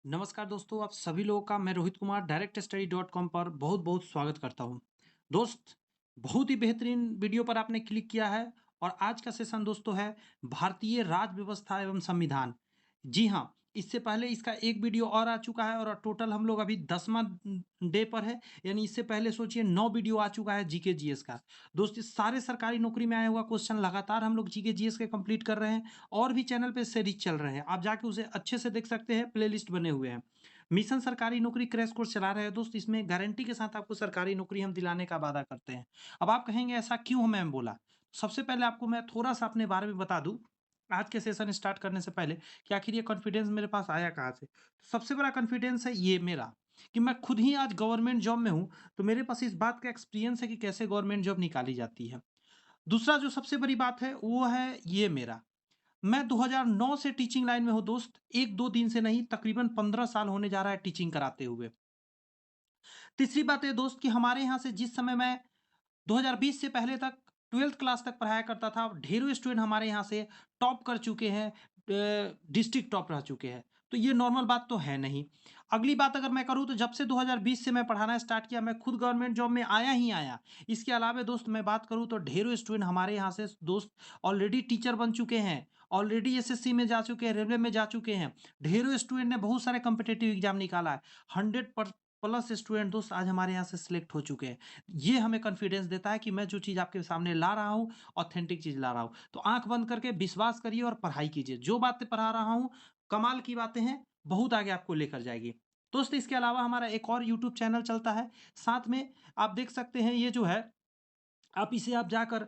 नमस्कार दोस्तों, आप सभी लोगों का मैं रोहित कुमार directstudy.com पर बहुत-बहुत स्वागत करता हूँ। दोस्त, बहुत ही बेहतरीन वीडियो पर आपने क्लिक किया है और आज का सेशन दोस्तों है भारतीय राज्य व्यवस्था एवं संविधान। जी हाँ, इससे पहले इसका एक वीडियो और आ चुका है और टोटल हम लोग अभी 10वां डे पर है, यानी इससे पहले सोचिए 9 वीडियो आ चुका है जीके जीएस का। दोस्त, इस सारे सरकारी नौकरी में आया हुआ क्वेश्चन लगातार हम लोग जीके जीएस के कंप्लीट कर रहे हैं और भी चैनल पे सीरीज चल रहे हैं। आप जाके उसे अच्छे से देख सकते हैं, प्लेलिस्ट बने हुए हैं। मिशन सरकारी नौकरी क्रैश कोर्स चला रहे हैं दोस्त, इसमें गारंटी के साथ आपको सरकारी नौकरी हम दिलाने का वादा करते हैं। अब आप कहेंगे ऐसा क्यों मैम बोला? सबसे पहले आपको मैं थोड़ा-सा अपने बारे में बता दूँ, आज के सेशन स्टार्ट करने से पहले कि आखिर ये कॉन्फिडेंस मेरे पास आया कहाँ से? सबसे बड़ा कॉन्फिडेंस है ये मेरा कि मैं खुद ही आज गवर्नमेंट जॉब में हूँ, तो मेरे पास इस बात का एक्सपीरियंस है कि कैसे गवर्नमेंट जॉब निकाली जाती है। दूसरा जो सबसे बड़ी बात है, वो है ये मेरा मैं 2009 से टीचिंग लाइन में हूँ दोस्त, 1-2 दिन से नहीं तकरीबन 15 साल होने जा रहा है टीचिंग कराते हुए। तीसरी बात ये दोस्त कि हमारे यहाँ से जिस समय मैं 2020 से पहले तक 12th क्लास तक पढ़ाया करता था, ढेरों स्टूडेंट हमारे यहाँ से टॉप कर चुके हैं, डिस्ट्रिक्ट टॉप रह चुके हैं। तो ये नॉर्मल बात तो है नहीं। अगली बात अगर मैं करूँ तो जब से 2020 से मैं पढ़ाना स्टार्ट किया, मैं खुद गवर्नमेंट जॉब में आया ही आया। इसके अलावा दोस्त मैं बात करूँ तो ढेरों स्टूडेंट हमारे यहाँ से दोस्त ऑलरेडी टीचर बन चुके हैं, ऑलरेडी एसएससी में जा चुके हैं, रेलवे में जा चुके हैं। ढेरों स्टूडेंट ने बहुत सारे कॉम्पिटिटिव एग्ज़ाम निकाला है। 100 पर प्लस स्टूडेंट दोस्त आज हमारे यहाँ से सिलेक्ट हो चुके हैं। ये हमें कॉन्फिडेंस देता है कि मैं जो चीज़ आपके सामने ला रहा हूँ, ऑथेंटिक चीज़ ला रहा हूँ। तो आँख बंद करके विश्वास करिए और पढ़ाई कीजिए। जो बातें पढ़ा रहा हूँ, कमाल की बातें हैं, बहुत आगे आपको लेकर जाएगी। दोस्त, इसके अलावा हमारा एक और यूट्यूब चैनल चलता है। साथ में आप देख सकते हैं ये जो है, आप जाकर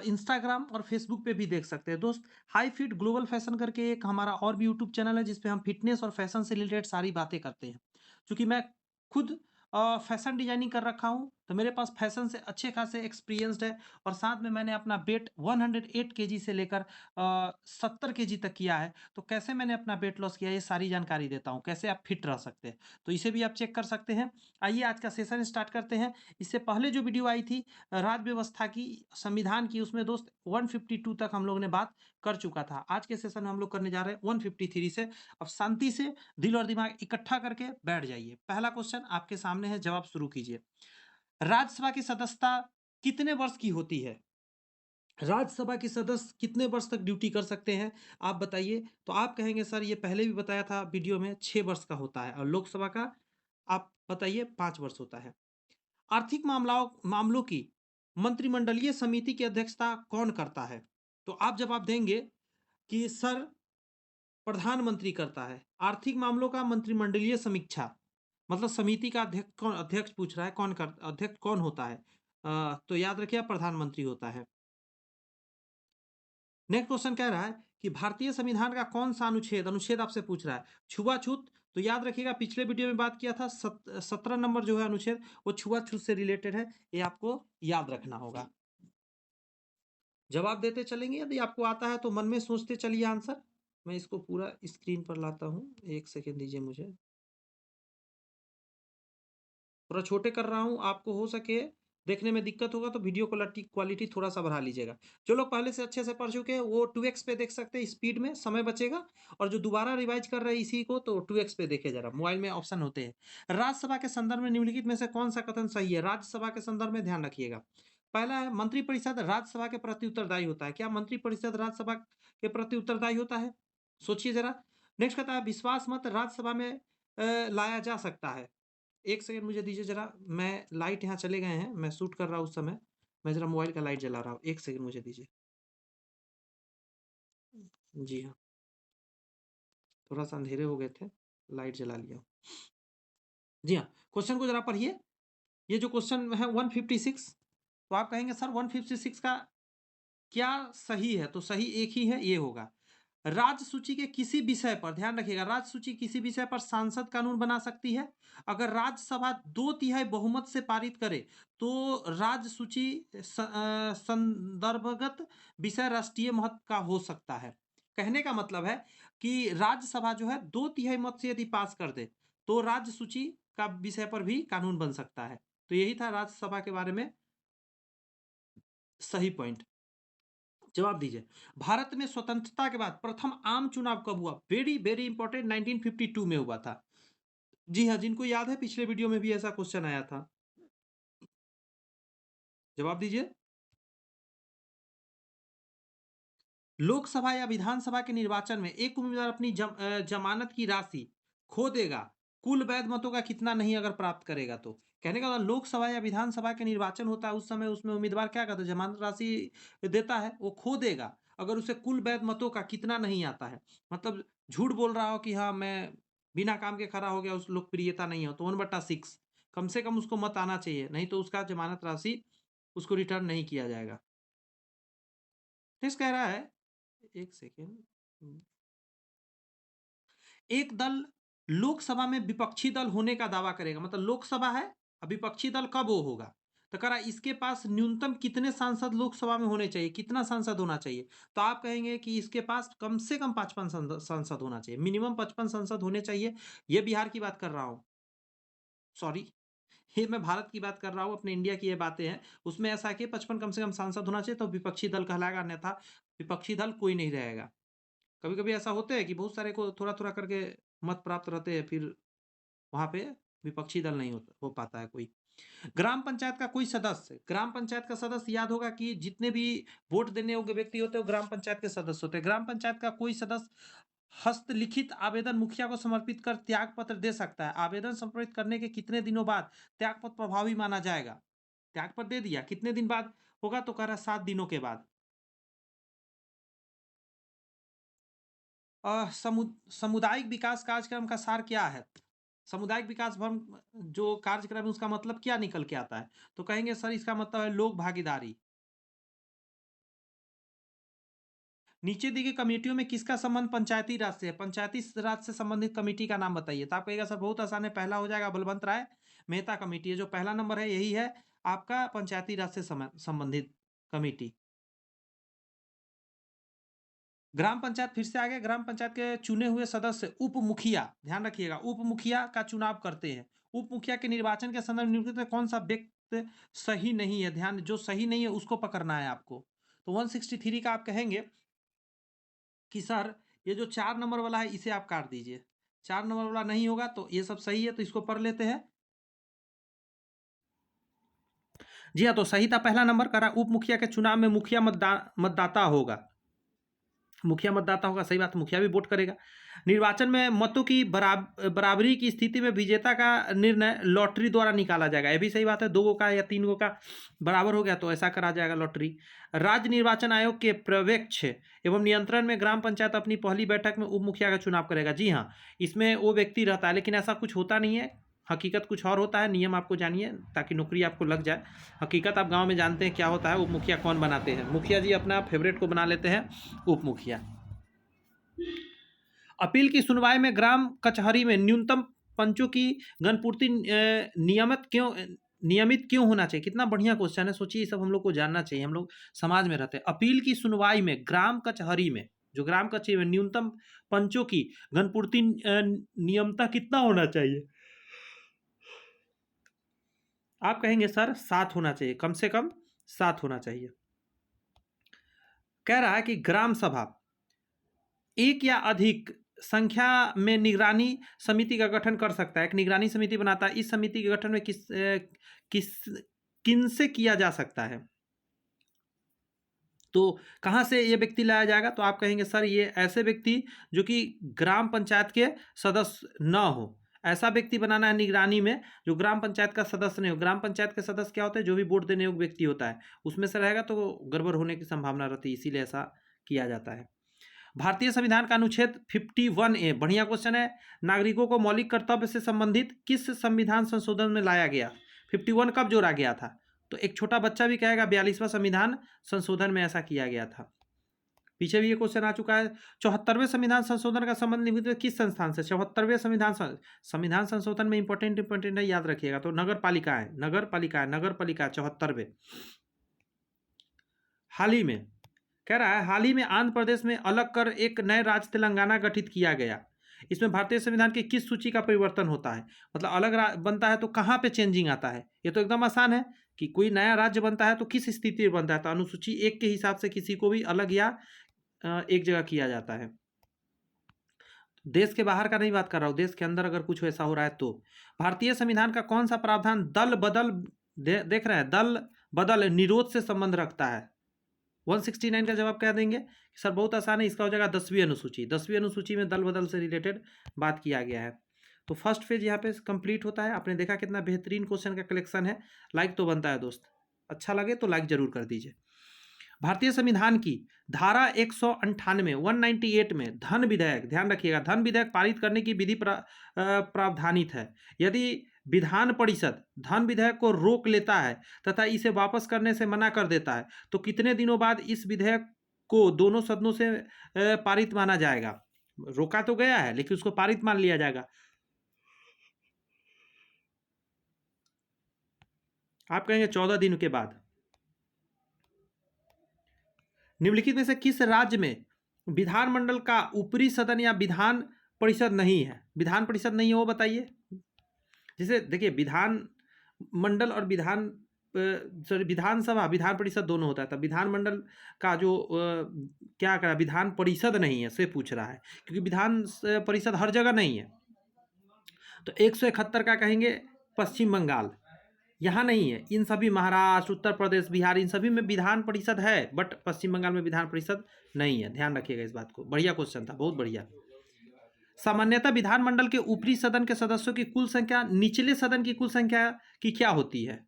इंस्टाग्राम और फेसबुक पे भी देख सकते हैं। दोस्त, हाई फिट ग्लोबल फैशन करके एक हमारा और भी यूट्यूब चैनल है, जिस पे हम फिटनेस और फैशन से रिलेटेड सारी बातें करते हैं। चूँकि मैं खुद फैशन डिज़ाइनिंग कर रखा हूँ, तो मेरे पास फैशन से अच्छे खासे एक्सपीरियंस्ड है और साथ में मैंने अपना वेट 108 केजी से लेकर 70 केजी तक किया है। तो कैसे मैंने अपना वेट लॉस किया, ये सारी जानकारी देता हूँ, कैसे आप फिट रह सकते हैं। तो इसे भी आप चेक कर सकते हैं। आइए आज का सेशन स्टार्ट करते हैं। इससे पहले जो वीडियो आई थी राज्य व्यवस्था की, संविधान की, उसमें दोस्त 152 तक हम लोगों ने बात कर चुका था। आज के सेशन में हम लोग करने जा रहे हैं 153 से। अब शांति से दिल और दिमाग इकट्ठा करके बैठ जाइए। पहला क्वेश्चन आपके सामने है, जवाब शुरू कीजिए। राज्यसभा की सदस्यता कितने वर्ष की होती है? राज्यसभा के सदस्य कितने वर्ष तक ड्यूटी कर सकते हैं? आप बताइए। तो आप कहेंगे सर ये पहले भी बताया था वीडियो में, 6 वर्ष का होता है और लोकसभा का आप बताइए 5 वर्ष होता है। आर्थिक मामलाओं मामलों की मंत्रिमंडलीय समिति की अध्यक्षता कौन करता है? तो आप जवाब देंगे कि सर प्रधानमंत्री करता है। आर्थिक मामलों का मंत्रिमंडलीय समीक्षा मतलब समिति का अध्यक्ष पूछ रहा है, अध्यक्ष कौन होता है? तो याद रखिए प्रधानमंत्री होता है। नेक्स्ट क्वेश्चन कह रहा है कि भारतीय संविधान का कौन सा अनुच्छेद आपसे पूछ रहा है। छुआछूत, तो याद रखिएगा पिछले वीडियो में बात किया था 17 नंबर जो है अनुच्छेद, वो छुआछूत से रिलेटेड है, ये आपको याद रखना होगा। जवाब देते चलेंगे, यदि आपको आता है तो मन में सोचते चलिए आंसर। मैं इसको पूरा स्क्रीन पर लाता हूँ, एक सेकेंड दीजिए मुझे। थोड़ा छोटे कर रहा हूँ, आपको हो सके देखने में दिक्कत होगा तो वीडियो क्वालिटी थोड़ा-सा बढ़ा लीजिएगा। जो लोग पहले से अच्छे से पढ़ चुके हैं वो 2x पे देख सकते हैं, स्पीड में समय बचेगा। और जो दोबारा रिवाइज़ कर रहे हैं इसी को, तो 2x पे देखें ज़रा, मोबाइल में ऑप्शन होते हैं। राज्यसभा के संदर्भ में निम्नलिखित में से कौन-सा कथन सही है? राज्यसभा के संदर्भ में ध्यान रखिएगा। पहला है मंत्रिपरिषद राज्यसभा के प्रति उत्तरदायी होता है। क्या मंत्रिपरिषद राज्यसभा के प्रति उत्तरदायी होता है? सोचिए ज़रा। नेक्स्ट कहता है विश्वास मत राज्यसभा में लाया जा सकता है। 1 सेकंड मुझे दीजिए ज़रा, मैं लाइट यहाँ चले गए हैं, मैं शूट कर रहा हूँ उस समय, मैं ज़रा मोबाइल का लाइट जला रहा हूँ, 1 सेकंड मुझे दीजिए। जी हाँ, थोड़ा-सा अंधेरे हो गए थे, लाइट जला लिया हूँ। जी हाँ, क्वेश्चन को ज़रा पढ़िए, ये जो क्वेश्चन है 156, तो आप कहेंगे सर 156 का क्या सही है? तो सही एक ही है, ये होगा। राज्य सूची के किसी विषय पर ध्यान रखिएगा, राज्य सूची किसी विषय पर सांसद कानून बना सकती है। अगर राज्यसभा 2/3 बहुमत से पारित करे, तो राज्य सूची संदर्भगत विषय राष्ट्रीय महत्व का हो सकता है। कहने का मतलब है कि राज्यसभा जो है 2/3 मत से यदि पास कर दे, तो राज्य सूची का विषय पर भी कानून बन सकता है। तो यही था राज्यसभा के बारे में सही पॉइंट। जवाब दीजिए। भारत में स्वतंत्रता के बाद प्रथम आम चुनाव कब हुआ? वेरी वेरी इंपॉर्टेंट, 1952 में हुआ था। जी हाँ, जिनको याद है पिछले वीडियो में भी ऐसा क्वेश्चन आया था। जवाब दीजिए। लोकसभा या विधानसभा के निर्वाचन में एक उम्मीदवार अपनी जमानत की राशि खो देगा, कुल वैध मतों का कितना नहीं अगर प्राप्त करेगा तो। कहने का मतलब लोकसभा या विधानसभा के निर्वाचन होता है, उस समय उसमें उम्मीदवार क्या करता है, जमानत राशि देता है, वो खो देगा अगर उसे कुल वैध मतों का कितना नहीं आता है। मतलब झूठ बोल रहा हो कि हाँ मैं बिना काम के खड़ा हो गया, उस लोकप्रियता नहीं हो तो 1/6 कम से कम उसको मत आना चाहिए, नहीं तो उसका जमानत राशि उसको रिटर्न नहीं किया जाएगा। टेस्ट कह रहा है, एक सेकेंड। एक दल लोकसभा में विपक्षी दल होने का दावा करेगा, मतलब लोकसभा है, अब विपक्षी दल कब वो होगा, तो कह रहा इसके पास न्यूनतम कितने सांसद लोकसभा में होने चाहिए, कितना सांसद होना चाहिए। तो आप कहेंगे कि इसके पास कम से कम 55 सांसद होना चाहिए, मिनिमम 55 सांसद होने चाहिए। ये बिहार की बात कर रहा हूँ, सॉरी, ये मैं भारत की बात कर रहा हूँ, अपने इंडिया की ये बातें हैं। उसमें ऐसा है कि 55 कम से कम सांसद होना चाहिए तो विपक्षी दल कहलाएगा, अन्यथा विपक्षी दल कोई नहीं रहेगा। कभी कभी ऐसा होता है कि बहुत सारे को थोड़ा थोड़ा करके मत प्राप्त रहते हैं, फिर वहां पे विपक्षी दल नहीं हो पाता है कोई। ग्राम पंचायत का कोई सदस्य, ग्राम पंचायत का सदस्य याद होगा कि जितने भी वोट देने योग्य व्यक्ति होते हैं वो ग्राम पंचायत के सदस्य होते हैं। ग्राम पंचायत का कोई सदस्य हस्तलिखित आवेदन मुखिया को समर्पित कर त्याग पत्र दे सकता है। आवेदन समर्पित करने के कितने दिनों बाद त्याग पत्र प्रभावी माना जाएगा। त्याग पत्र दे दिया, कितने दिन बाद होगा, तो कह रहा 7 दिनों के बाद। सामुदायिक विकास कार्यक्रम का सार क्या है। सामुदायिक विकास भवन जो कार्यक्रम है उसका मतलब क्या निकल के आता है, तो कहेंगे सर इसका मतलब है लोक भागीदारी। नीचे दी गई कमेटियों में किसका संबंध पंचायती राज से है, पंचायती राज से संबंधित कमेटी का नाम बताइए। तो आप कहेगा सर बहुत आसान है, पहला हो जाएगा बलवंत राय मेहता कमेटी है, जो पहला नंबर है यही है आपका पंचायती राज से संबंधित कमेटी। ग्राम पंचायत फिर से आ गया, ग्राम पंचायत के चुने हुए सदस्य उप मुखिया, ध्यान रखिएगा उप मुखिया का चुनाव करते हैं। उप मुखिया के निर्वाचन के संदर्भ में निम्नलिखित में कौन सा व्यक्ति सही नहीं है, ध्यान, जो सही नहीं है उसको पकड़ना है आपको। तो 163 का आप कहेंगे कि सर ये जो 4 नंबर वाला है इसे आप काट दीजिए, 4 नंबर वाला नहीं होगा, तो ये सब सही है तो इसको पढ़ लेते हैं। जी हाँ, तो सही था पहला नंबर, करा उप मुखिया के चुनाव में मुखिया मतदाता होगा, मुखिया मतदाता होगा, सही बात, मुखिया भी वोट करेगा। निर्वाचन में मतों की बराबरी की स्थिति में विजेता का निर्णय लॉटरी द्वारा निकाला जाएगा, ये भी सही बात है, 2 का या 3 का बराबर हो गया तो ऐसा करा जाएगा लॉटरी। राज्य निर्वाचन आयोग के पर्यवेक्षक एवं नियंत्रण में ग्राम पंचायत अपनी पहली बैठक में उप मुखिया का चुनाव करेगा। जी हाँ, इसमें वो व्यक्ति रहता है, लेकिन ऐसा कुछ होता नहीं है, हकीकत कुछ और होता है। नियम आपको जानिए ताकि नौकरी आपको लग जाए। हकीकत आप गांव में जानते हैं क्या होता है, उप मुखिया कौन बनाते हैं, मुखिया जी अपना फेवरेट को बना लेते हैं उप मुखिया। अपील की सुनवाई में ग्राम कचहरी में न्यूनतम पंचों की गणपूर्ति नियमित क्यों होना चाहिए। कितना बढ़िया क्वेश्चन है, सोचिए सब हम लोग को जानना चाहिए, हम लोग समाज में रहते हैं। अपील की सुनवाई में ग्राम कचहरी में, जो ग्राम कचहरी में न्यूनतम पंचों की गणपूर्ति नियमता कितना होना चाहिए। आप कहेंगे सर 7 होना चाहिए, कम से कम 7 होना चाहिए। कह रहा है कि ग्राम सभा एक या अधिक संख्या में निगरानी समिति का गठन कर सकता है, एक निगरानी समिति बनाता है। इस समिति के गठन में किस किनसे किया जा सकता है, तो कहाँ से ये व्यक्ति लाया जाएगा, तो आप कहेंगे सर ये ऐसे व्यक्ति जो कि ग्राम पंचायत के सदस्य न हो, ऐसा व्यक्ति बनाना है निगरानी में जो ग्राम पंचायत का सदस्य नहीं हो। ग्राम पंचायत के सदस्य क्या होते हैं, जो भी वोट देने योग्य व्यक्ति होता है उसमें से रहेगा तो गड़बड़ होने की संभावना रहती है, इसीलिए ऐसा किया जाता है। भारतीय संविधान का अनुच्छेद 51A, बढ़िया क्वेश्चन है, नागरिकों को मौलिक कर्तव्य से संबंधित किस संविधान संशोधन में लाया गया। 51 कब जोड़ा गया था, तो एक छोटा बच्चा भी कहेगा 42वां संविधान संशोधन में ऐसा किया गया था। पीछे भी ये क्वेश्चन आ चुका है। 74वें संविधान संशोधन का संबंध निम्नलिखित किस संस्थान से। 74वें संविधान संशोधन में इंपॉर्टेंट है, याद रखिएगा, तो नगर पालिका है, नगर पालिका 74वें। हाल ही में कह रहा है, हाल ही में आंध्र प्रदेश में अलग कर एक नए राज्य तेलंगाना गठित किया गया। इसमें भारतीय संविधान की किस सूची का परिवर्तन होता है, मतलब अलग बनता है तो कहाँ पे चेंजिंग आता है। ये तो एकदम आसान है कि कोई नया राज्य बनता है तो किस स्थिति में बनता है, तो अनुसूची 1 के हिसाब से किसी को भी अलग या एक जगह किया जाता है। देश के बाहर का नहीं बात कर रहा हूँ, देश के अंदर अगर कुछ ऐसा हो रहा है तो। भारतीय संविधान का कौन सा प्रावधान दल बदल देख रहे हैं, दल बदल निरोध से संबंध रखता है? 169 का जवाब क्या देंगे? सर बहुत आसान है, इसका हो जाएगा 10वीं अनुसूची। 10वीं अनुसूची में दल बदल से रिलेटेड बात किया गया है। तो फर्स्ट फेज यहाँ पे कंप्लीट होता है। आपने देखा कितना बेहतरीन क्वेश्चन का कलेक्शन है। लाइक तो बनता है दोस्त, अच्छा लगे तो लाइक जरूर कर दीजिए। भारतीय संविधान की धारा 198 198 में धन विधेयक, ध्यान रखिएगा, धन विधेयक पारित करने की विधि प्रावधानित है। यदि विधान परिषद धन विधेयक को रोक लेता है तथा इसे वापस करने से मना कर देता है तो कितने दिनों बाद इस विधेयक को दोनों सदनों से पारित माना जाएगा? रोका तो गया है लेकिन उसको पारित मान लिया जाएगा। आप कहेंगे 14 दिन के बाद। निम्नलिखित में से किस राज्य में विधानमंडल का ऊपरी सदन या विधान परिषद नहीं है? विधान परिषद नहीं है वो बताइए। जैसे देखिए, विधान मंडल और विधानसभा विधान परिषद दोनों होता है। तब विधानमंडल का जो क्या करा, विधान परिषद नहीं है से पूछ रहा है, क्योंकि विधान परिषद हर जगह नहीं है। तो 171 का कहेंगे पश्चिम बंगाल, यहाँ नहीं है। इन सभी महाराष्ट्र, उत्तर प्रदेश, बिहार, इन सभी में विधान परिषद है, बट पश्चिम बंगाल में विधान परिषद नहीं है। ध्यान रखिएगा इस बात को। बढ़िया क्वेश्चन था, बहुत बढ़िया। सामान्यतः विधानमंडल के ऊपरी सदन के सदस्यों की कुल संख्या निचले सदन की कुल संख्या की क्या होती है?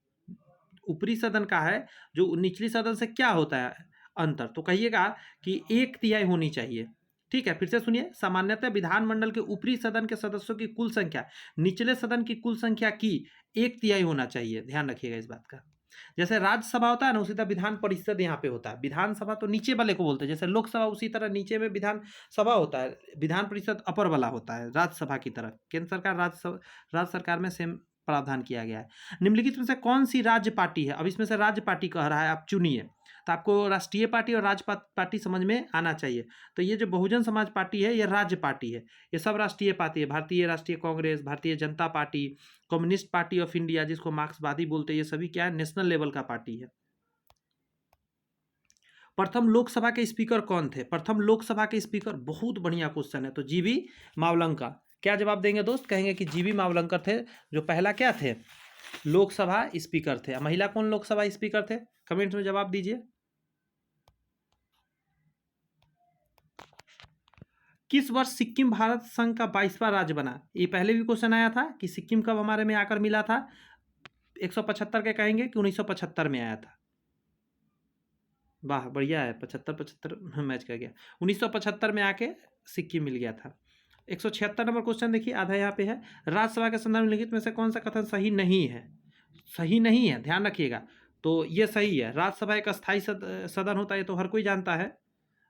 ऊपरी सदन का है, जो निचली सदन से क्या होता है अंतर? तो कहिएगा कि 1/3 होनी चाहिए। ठीक है, फिर से सुनिए। सामान्यतः विधानमंडल के ऊपरी सदन के सदस्यों की कुल संख्या निचले सदन की कुल संख्या की 1/3 होना चाहिए। ध्यान रखिएगा इस बात का। जैसे राज्यसभा होता है ना, उसी तरह विधान परिषद यहाँ पे होता है। विधानसभा तो नीचे वाले को बोलते हैं, जैसे लोकसभा उसी तरह नीचे में विधानसभा होता है, विधान परिषद अपर वाला होता है, राज्यसभा की तरह। केंद्र सरकार राज्य सरकार में सेम प्रावधान किया गया है। निम्नलिखित में से कौन सी राज्य पार्टी है? अब इसमें से राज्य पार्टी कह रहा है, आप चुनिए। तो आपको राष्ट्रीय पार्टी और राज्य पार्टी समझ में आना चाहिए। तो ये जो बहुजन समाज पार्टी है, ये राज्य पार्टी है। ये सब राष्ट्रीय पार्टी है, भारतीय राष्ट्रीय Congress, Bharatiya Janata party, communist party of India जिसको मार्क्सवादी बोलते हैं, ये सभी क्या है, नेशनल लेवल का पार्टी है। प्रथम लोकसभा के स्पीकर कौन थे? प्रथम लोकसभा के स्पीकर, बहुत बढ़िया क्वेश्चन है। तो जीवी मावलंकर। क्या जवाब देंगे दोस्त? कहेंगे कि जीवी मावलंकर थे, जो पहला क्या थे, लोकसभा स्पीकर थे। महिला कौन लोकसभा स्पीकर थे? कमेंट में जवाब दीजिए। किस वर्ष सिक्किम भारत संघ का 22वां राज्य बना? ये पहले भी क्वेश्चन आया था कि सिक्किम कब हमारे में आकर मिला था। 175 के कहेंगे कि 1975 में आया था। वाह बढ़िया है, 75 मैच कर गया। 1975 में आके सिक्किम मिल गया था। 176 नंबर क्वेश्चन देखिए, आधा यहाँ पे है। राज्यसभा के संदर्भ में लिखित में से कौन सा कथन सही नहीं है? सही नहीं है, ध्यान रखिएगा। तो ये सही है, राज्यसभा एक अस्थायी सदन होता है, तो हर कोई जानता है।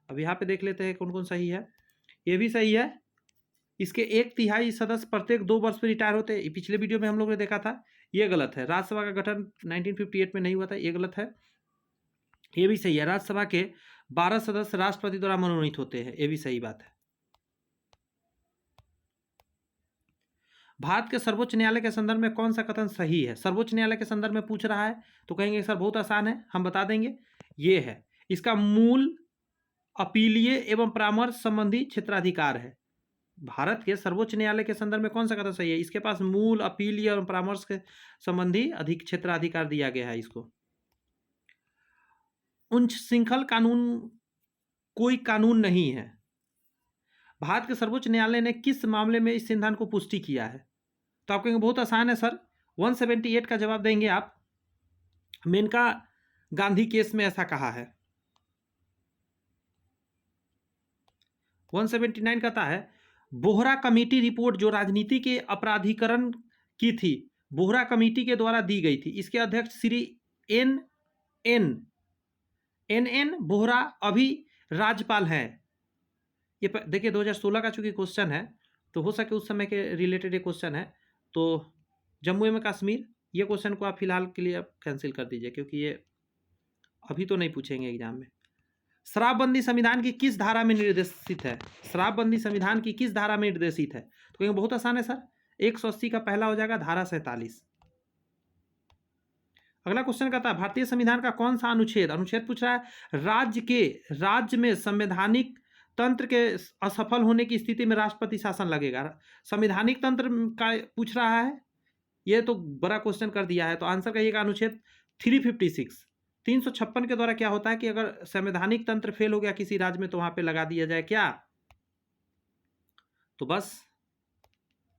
अब यहाँ पे देख लेते हैं कौन कौन सही है। ये भी सही है, इसके 1/3 सदस्य प्रत्येक 2 वर्ष में रिटायर होते हैं। पिछले वीडियो में हम लोग ने देखा था, ये गलत है। राज्यसभा का गठन 1958 में नहीं हुआ था, ये गलत है। ये भी सही है, राज्यसभा के 12 सदस्य राष्ट्रपति द्वारा मनोनीत होते हैं, ये भी सही बात है। भारत के सर्वोच्च न्यायालय के संदर्भ में कौन सा कथन सही है? सर्वोच्च न्यायालय के संदर्भ में पूछ रहा है, तो कहेंगे सर बहुत आसान है, हम बता देंगे। ये है, इसका मूल अपीलीय एवं परामर्श संबंधी क्षेत्राधिकार है। भारत के सर्वोच्च न्यायालय के संदर्भ में कौन सा कथन सही है? इसके पास मूल, अपीलीय और परामर्श के संबंधी क्षेत्राधिकार दिया गया है इसको। उच्च श्रृंखल कानून कोई कानून नहीं है। भारत के सर्वोच्च न्यायालय ने किस मामले में इस सिद्धांत को पुष्टि किया है? तो आप कहेंगे बहुत आसान है सर, 178 का जवाब देंगे आप। मेनका गांधी केस में ऐसा कहा है। 179 कहता है, बोहरा कमेटी रिपोर्ट जो राजनीति के अपराधीकरण की थी, बोहरा कमेटी के द्वारा दी गई थी। इसके अध्यक्ष श्री एन बोहरा अभी राज्यपाल हैं। ये देखिए 2016 का चूंकि क्वेश्चन है, तो हो सके उस समय के रिलेटेड ये क्वेश्चन है। तो जम्मू एवं कश्मीर, ये क्वेश्चन को आप फिलहाल के लिए आप कैंसिल कर दीजिए, क्योंकि ये अभी तो नहीं पूछेंगे एग्जाम में। शराबबंदी संविधान की किस धारा में निर्देशित है? शराबबंदी संविधान की किस धारा में निर्देशित है? तो कहेंगे बहुत आसान है सर, 180 का पहला हो जाएगा धारा 47। अगला क्वेश्चन कहता है, भारतीय संविधान का कौन सा अनुच्छेद पूछ रहा है, राज्य में संवैधानिक तंत्र के असफल होने की स्थिति में राष्ट्रपति शासन लगेगा। संवैधानिक तंत्र का पूछ रहा है, ये तो बड़ा क्वेश्चन कर दिया है। तो आंसर कहिएगा अनुच्छेद 356 356 के द्वारा क्या होता है कि अगर संवैधानिक तंत्र फेल हो गया किसी राज्य में तो वहां पे लगा दिया जाए क्या, तो बस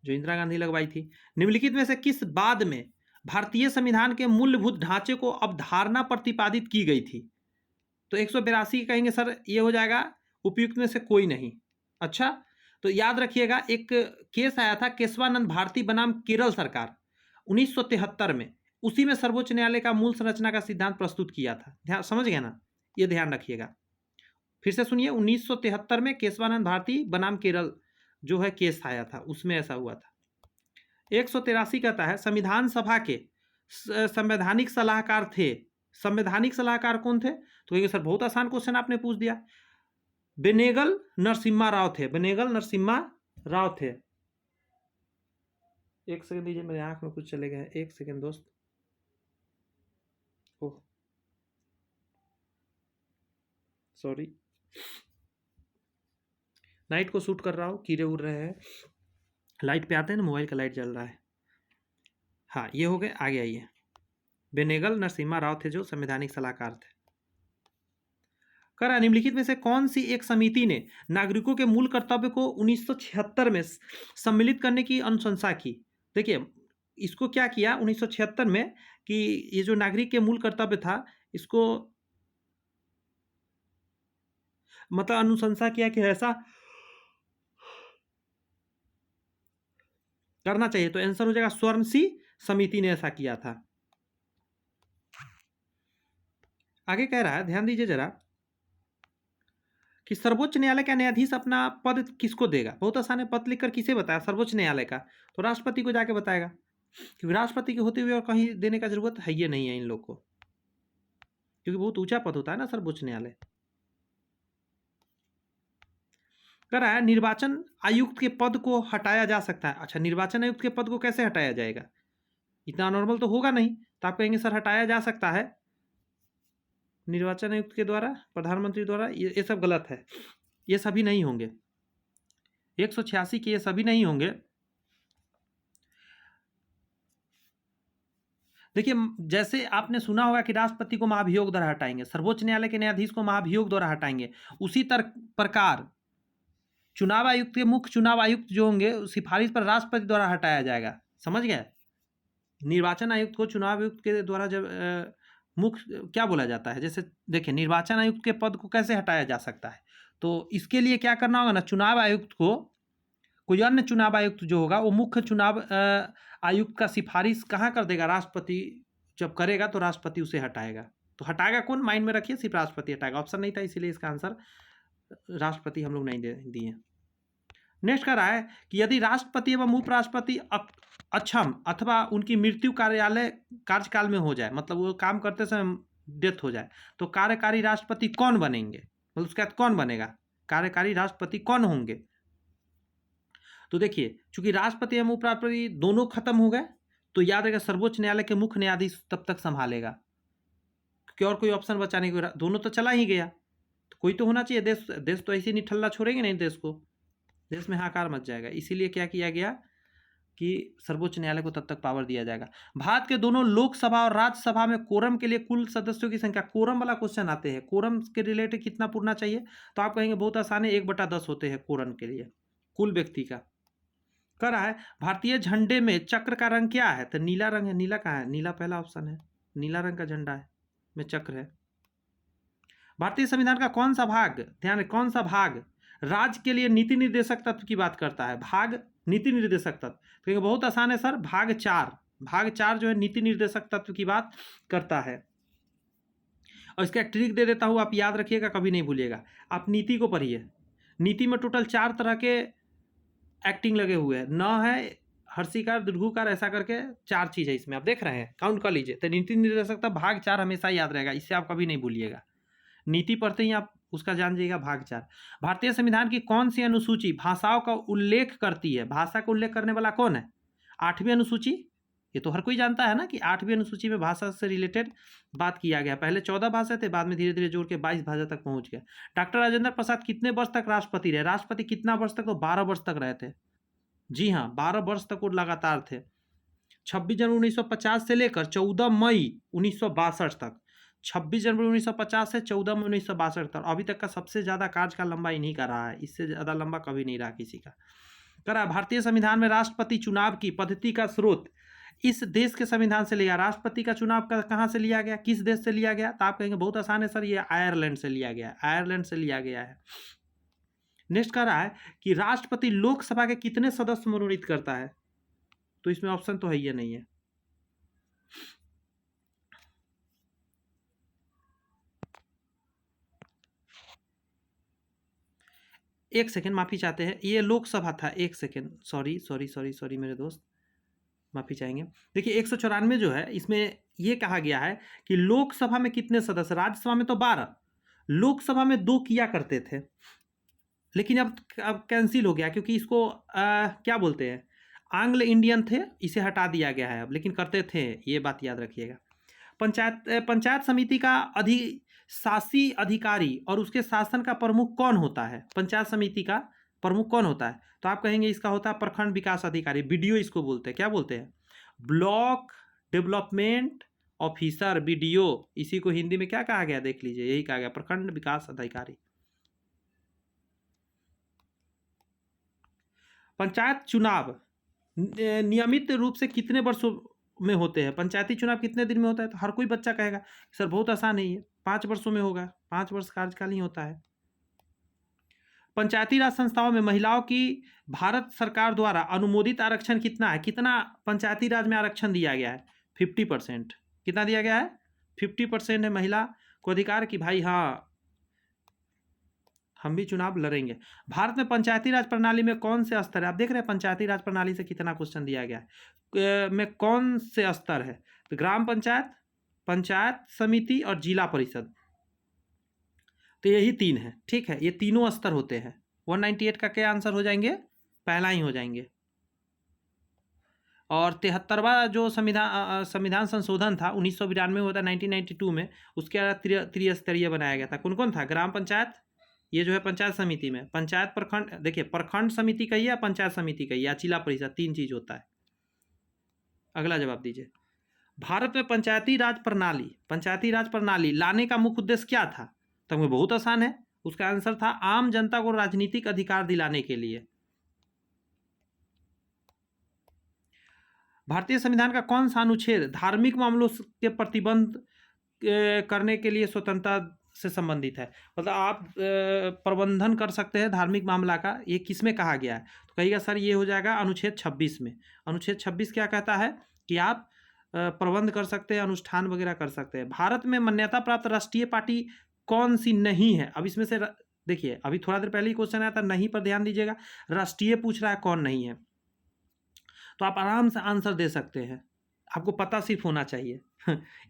जो इंदिरा गांधी लगवाई थी। निम्नलिखित में से किस बाद में भारतीय संविधान के मूलभूत ढांचे को अवधारणा प्रतिपादित की गई थी? तो 182 कहेंगे सर, ये हो जाएगा उपयुक्त में से कोई नहीं। अच्छा, तो याद रखिएगा एक केस आया था केशवानंद भारती बनाम केरल सरकार 1973 में, उसी में सर्वोच्च न्यायालय का मूल संरचना का सिद्धांत प्रस्तुत किया था। ध्यान समझ गए ना, ये ध्यान रखिएगा। फिर से सुनिए, 1973 में केशवानंद भारती बनाम केरल जो है केस आया था, उसमें ऐसा हुआ था। 183 कहता है संविधान सभा के संवैधानिक सलाहकार थे। संवैधानिक सलाहकार कौन थे? तो कहेंगे सर बहुत आसान क्वेश्चन आपने पूछ दिया, बेनेगल नरसिम्हा राव थे। बेनेगल नरसिम्हा राव थे। एक सेकंड दीजिए, मेरे आंख में कुछ चले गए, एक सेकंड दोस्त। ओह सॉरी, लाइट को शूट कर रहा हूँ, कीड़े उड़ रहे हैं, लाइट पे आते हैं ना, मोबाइल का लाइट जल रहा है। हाँ ये हो गए, आगे आइए। बेनेगल नरसिम्हा राव थे जो संवैधानिक सलाहकार थे। करा निम्नलिखित में से कौन सी एक समिति ने नागरिकों के मूल कर्तव्य को 1976 में सम्मिलित करने की अनुशंसा की? देखिए इसको क्या किया 1976 में कि ये जो नागरिक के मूल कर्तव्य था इसको मतलब अनुशंसा किया कि ऐसा करना चाहिए। तो आंसर हो जाएगा स्वर्ण समिति ने ऐसा किया था। आगे कह रहा है, ध्यान दीजिए जरा, कि सर्वोच्च न्यायालय का न्यायाधीश अपना पद किसको देगा? बहुत आसान है, पद लिखकर किसे बताया? सर्वोच्च न्यायालय का, तो राष्ट्रपति को जाके बताएगा, क्योंकि राष्ट्रपति के होते हुए और कहीं देने का जरूरत है ये नहीं है इन लोग को, क्योंकि बहुत ऊंचा पद होता है ना सर्वोच्च न्यायालय। कह रहा है निर्वाचन आयुक्त के पद को हटाया जा सकता है। अच्छा, निर्वाचन आयुक्त के पद को कैसे हटाया जाएगा? इतना नॉर्मल तो होगा नहीं, तो आप कहेंगे सर हटाया जा सकता है निर्वाचन आयुक्त के द्वारा, प्रधानमंत्री द्वारा। ये सब गलत है, ये सभी नहीं होंगे। 186 के ये सभी नहीं होंगे। देखिए जैसे आपने सुना होगा कि राष्ट्रपति को महाभियोग द्वारा हटाएंगे, सर्वोच्च न्यायालय के न्यायाधीश को महाभियोग द्वारा हटाएंगे, उसी प्रकार चुनाव आयुक्त के मुख्य चुनाव आयुक्त जो होंगे सिफारिश पर राष्ट्रपति द्वारा हटाया जाएगा। समझ गए? निर्वाचन आयुक्त को चुनाव आयुक्त के द्वारा जब मुख्य क्या बोला जाता है, जैसे देखिए निर्वाचन आयुक्त के पद को कैसे हटाया जा सकता है, तो इसके लिए क्या करना होगा ना, चुनाव आयुक्त को कोई अन्य चुनाव आयुक्त जो होगा वो मुख्य चुनाव आयुक्त का सिफारिश कहाँ कर देगा? राष्ट्रपति जब करेगा तो राष्ट्रपति उसे हटाएगा। तो हटाएगा कौन? माइंड में रखिए, सिर्फ राष्ट्रपति हटाएगा। ऑप्शन नहीं था इसीलिए इसका आंसर राष्ट्रपति हम लोग नहीं दिए। नेक्स्ट कर रहा है कि यदि राष्ट्रपति एवं उपराष्ट्रपति अक्षम अथवा उनकी मृत्यु कार्यकाल में हो जाए, मतलब वो काम करते समय डेथ हो जाए, तो कार्यकारी राष्ट्रपति कौन बनेंगे? मतलब उसके बाद कौन बनेगा? कार्यकारी राष्ट्रपति कौन होंगे? तो देखिए चूंकि राष्ट्रपति एवं उपराष्ट्रपति दोनों खत्म हो गए, तो याद रहेगा सर्वोच्च न्यायालय के मुख्य न्यायाधीश तब तक संभालेगा, क्योंकि और कोई ऑप्शन बचाने को, दोनों तो चला ही गया, तो कोई तो होना चाहिए। देश तो ऐसे नहीं ठल्ला छोड़ेंगे नहीं देश को, देश में हाहाकार मच जाएगा। इसीलिए क्या किया गया कि सर्वोच्च न्यायालय को तब तक पावर दिया जाएगा। भारत के दोनों लोकसभा और राज्यसभा में कोरम के लिए कुल सदस्यों की संख्या, कोरम वाला क्वेश्चन आते हैं, कोरम के रिलेटेड कितना पुरना चाहिए, तो आप कहेंगे बहुत आसान है, 1/10 होते हैं कोरम के लिए कुल व्यक्ति का। कह रहा है भारतीय झंडे में चक्र का रंग क्या है? तो नीला रंग है। नीला कहाँ है? नीला पहला ऑप्शन है, नीला रंग का झंडा है में चक्र है। भारतीय संविधान का कौन सा भाग, ध्यान रखें, कौन सा भाग राज्य के लिए नीति निर्देशक तत्व की बात करता है? भाग नीति निर्देशक तत्व, तो बहुत आसान है सर, भाग 4। भाग 4 जो है नीति निर्देशक तत्व की बात करता है। और इसका एक ट्रिक दे देता हूं, आप याद रखिएगा, कभी नहीं भूलिएगा। आप नीति को पढ़िए, नीति में टोटल 4 तरह के एक्टिंग लगे हुए हैं, न है हर्षिकार दीर्घुकार, ऐसा करके 4 चीज है इसमें, आप देख रहे हैं, काउंट कर लीजिए। तो नीति निर्देशक तत्व भाग 4 हमेशा याद रहेगा, इससे आप कभी नहीं भूलिएगा। नीति पढ़ते ही आप उसका जान जाइएगा, भाग 4। भारतीय संविधान की कौन सी अनुसूची भाषाओं का उल्लेख करती है? भाषा का उल्लेख करने वाला कौन है? 8वीं अनुसूची ये तो हर कोई जानता है ना कि 8वीं अनुसूची में भाषा से रिलेटेड बात किया गया। पहले 14 भाषा थे, बाद में धीरे धीरे जोड़ के 22 भाषा तक पहुंच गया। डॉक्टर राजेंद्र प्रसाद कितने वर्ष तक राष्ट्रपति रहे? राष्ट्रपति कितना वर्ष तक? तो 12 वर्ष तक रहे थे। जी हाँ, 12 वर्ष तक वो लगातार थे। 26 जनवरी 1950 से लेकर 14 मई 1962 तक। 26 जनवरी 1950 से 14 मई 1962 तक। अभी तक का सबसे ज्यादा कार्यकाल लंबा इन्हीं का रहा है, इससे ज्यादा लंबा कभी नहीं रहा किसी का। करा भारतीय संविधान में राष्ट्रपति चुनाव की पद्धति का स्रोत इस देश के संविधान से लिया। राष्ट्रपति का चुनाव का कहाँ से लिया गया, किस देश से लिया गया? तो आप कहेंगे बहुत आसान है सर, ये आयरलैंड से लिया गया है। आयरलैंड से लिया गया है। नेक्स्ट कह रहा है कि राष्ट्रपति लोकसभा के कितने सदस्य मनोनीत करता है? तो इसमें ऑप्शन तो है ही नहीं है। एक सेकेंड माफी चाहते हैं, ये लोकसभा था। एक second, sorry sorry sorry sorry मेरे दोस्त, माफी चाहेंगे। देखिए 194 जो है, इसमें ये कहा गया है कि लोकसभा में कितने सदस्य, राज्यसभा में तो 12, लोकसभा में 2 किया करते थे, लेकिन अब कैंसिल हो गया क्योंकि इसको क्या बोलते हैं, आंग्ल इंडियन थे, इसे हटा दिया गया है अब, लेकिन करते थे, ये बात याद रखिएगा। पंचायत समिति का अधिशासी अधिकारी और उसके शासन का प्रमुख कौन होता है? पंचायत समिति का प्रमुख कौन होता है? तो आप कहेंगे इसका होता है प्रखंड विकास अधिकारी, बीडीओ इसको बोलते हैं। क्या बोलते हैं? Block development officer, BDO. इसी को हिंदी में क्या कहा गया, देख लीजिए, यही कहा गया, प्रखंड विकास अधिकारी। पंचायत चुनाव नियमित रूप से कितने वर्षों में होते हैं? पंचायती चुनाव कितने दिन में होता है? तो हर कोई बच्चा कहेगा सर बहुत आसान है, ये 5 वर्षों में होगा, 5 वर्ष कार्यकाल ही होता है। पंचायती राज संस्थाओं में महिलाओं की भारत सरकार द्वारा अनुमोदित आरक्षण कितना है? कितना पंचायती राज में आरक्षण दिया गया है? 50%। कितना दिया गया है? 50% है महिला को अधिकार कि भाई हाँ हम भी चुनाव लड़ेंगे। भारत में पंचायती राज प्रणाली में कौन से स्तर है? आप देख रहे हैं पंचायती राज प्रणाली से कितना क्वेश्चन दिया गया है, में कौन से स्तर है? तो ग्राम पंचायत, पंचायत समिति और जिला परिषद, तो यही 3 है। ठीक है, ये तीनों स्तर होते हैं। 198 का क्या आंसर हो जाएंगे? पहला ही हो जाएंगे। और 73वां जो संविधान संशोधन था 1992 में होता, 1992 में, उसके त्रिस्तरीय बनाया गया था। कौन कौन था? ग्राम पंचायत, ये जो है पंचायत समिति में, पंचायत प्रखंड, देखिए प्रखंड समिति कही या पंचायत समिति कही या जिला परिषद, 3 चीज होता है। अगला जवाब दीजिए। भारत में पंचायती राज प्रणाली लाने का मुख्य उद्देश्य क्या था? तो हमें बहुत आसान है, उसका आंसर था आम जनता को राजनीतिक अधिकार दिलाने के लिए। भारतीय संविधान का कौन सा अनुच्छेद धार्मिक मामलों के प्रतिबंध करने के लिए स्वतंत्रता से संबंधित है? मतलब आप प्रबंधन कर सकते हैं धार्मिक मामला का, ये किस में कहा गया है? तो कहिएगा सर ये हो जाएगा अनुच्छेद 26 में। अनुच्छेद 26 क्या कहता है कि आप प्रबंध कर सकते हैं, अनुष्ठान वगैरह कर सकते हैं। भारत में मान्यता प्राप्त राष्ट्रीय पार्टी कौन सी नहीं है? अब इसमें से देखिए, अभी थोड़ा देर पहले ही क्वेश्चन आया था, नहीं पर ध्यान दीजिएगा, राष्ट्रीय पूछ रहा है, कौन नहीं है, तो आप आराम से आंसर दे सकते हैं, आपको पता सिर्फ होना चाहिए।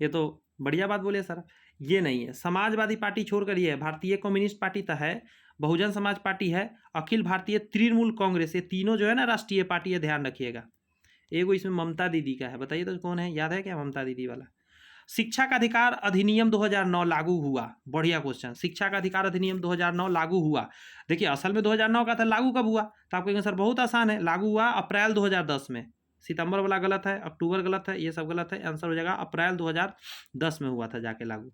ये तो बढ़िया बात बोले सर। ये नहीं है, समाजवादी पार्टी छोड़कर ये है, भारतीय कम्युनिस्ट पार्टी तो है, बहुजन समाज पार्टी है, अखिल भारतीय तृणमूल कांग्रेस, ये तीनों जो है ना राष्ट्रीय पार्टी है, ध्यान रखिएगा। एगो इसमें ममता दीदी का है, बताइए तो कौन है, याद है क्या ममता दीदी वाला? शिक्षा का अधिकार अधिनियम 2009 लागू हुआ, बढ़िया क्वेश्चन। शिक्षा का अधिकार अधिनियम 2009 लागू हुआ, देखिए असल में 2009 का था, लागू कब हुआ? तो आप कहेंगे सर बहुत आसान है, लागू हुआ अप्रैल 2010 में। सितंबर वाला गलत है, अक्टूबर गलत है, ये सब गलत है, आंसर हो जाएगा अप्रैल 2010 में हुआ था जाके लागू।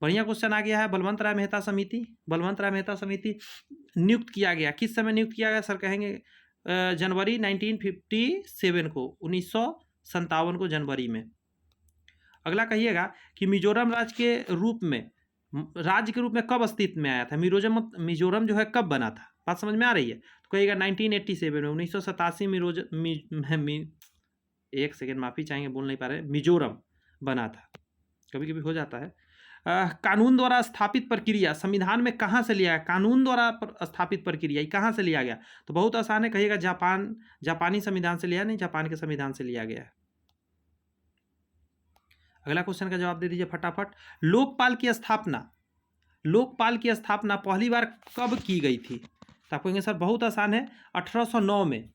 बढ़िया क्वेश्चन आ गया है। बलवंत राय मेहता समिति नियुक्त किया गया, किस समय नियुक्त किया गया? सर कहेंगे जनवरी 1957 को, 1957 को जनवरी में। अगला कहिएगा कि मिजोरम राज्य के रूप में कब अस्तित्व में आया था? मिजोरम जो है कब बना था? बात समझ में आ रही है? तो कहिएगा 1987 में, 1987 एक सेकेंड माफी चाहेंगे, बोल नहीं पा रहे, मिजोरम बना था, कभी कभी हो जाता है। कानून द्वारा स्थापित प्रक्रिया संविधान में कहाँ से लिया गया? कानून द्वारा स्थापित प्रक्रिया कहाँ से लिया गया? तो बहुत आसान है, कहिएगा जापानी संविधान से लिया, नहीं जापान के संविधान से लिया गया है। अगला क्वेश्चन का जवाब दे दीजिए फटाफट। लोकपाल की स्थापना पहली बार कब की गई थी? तो आप कहेंगे सर बहुत आसान है, 1809 में।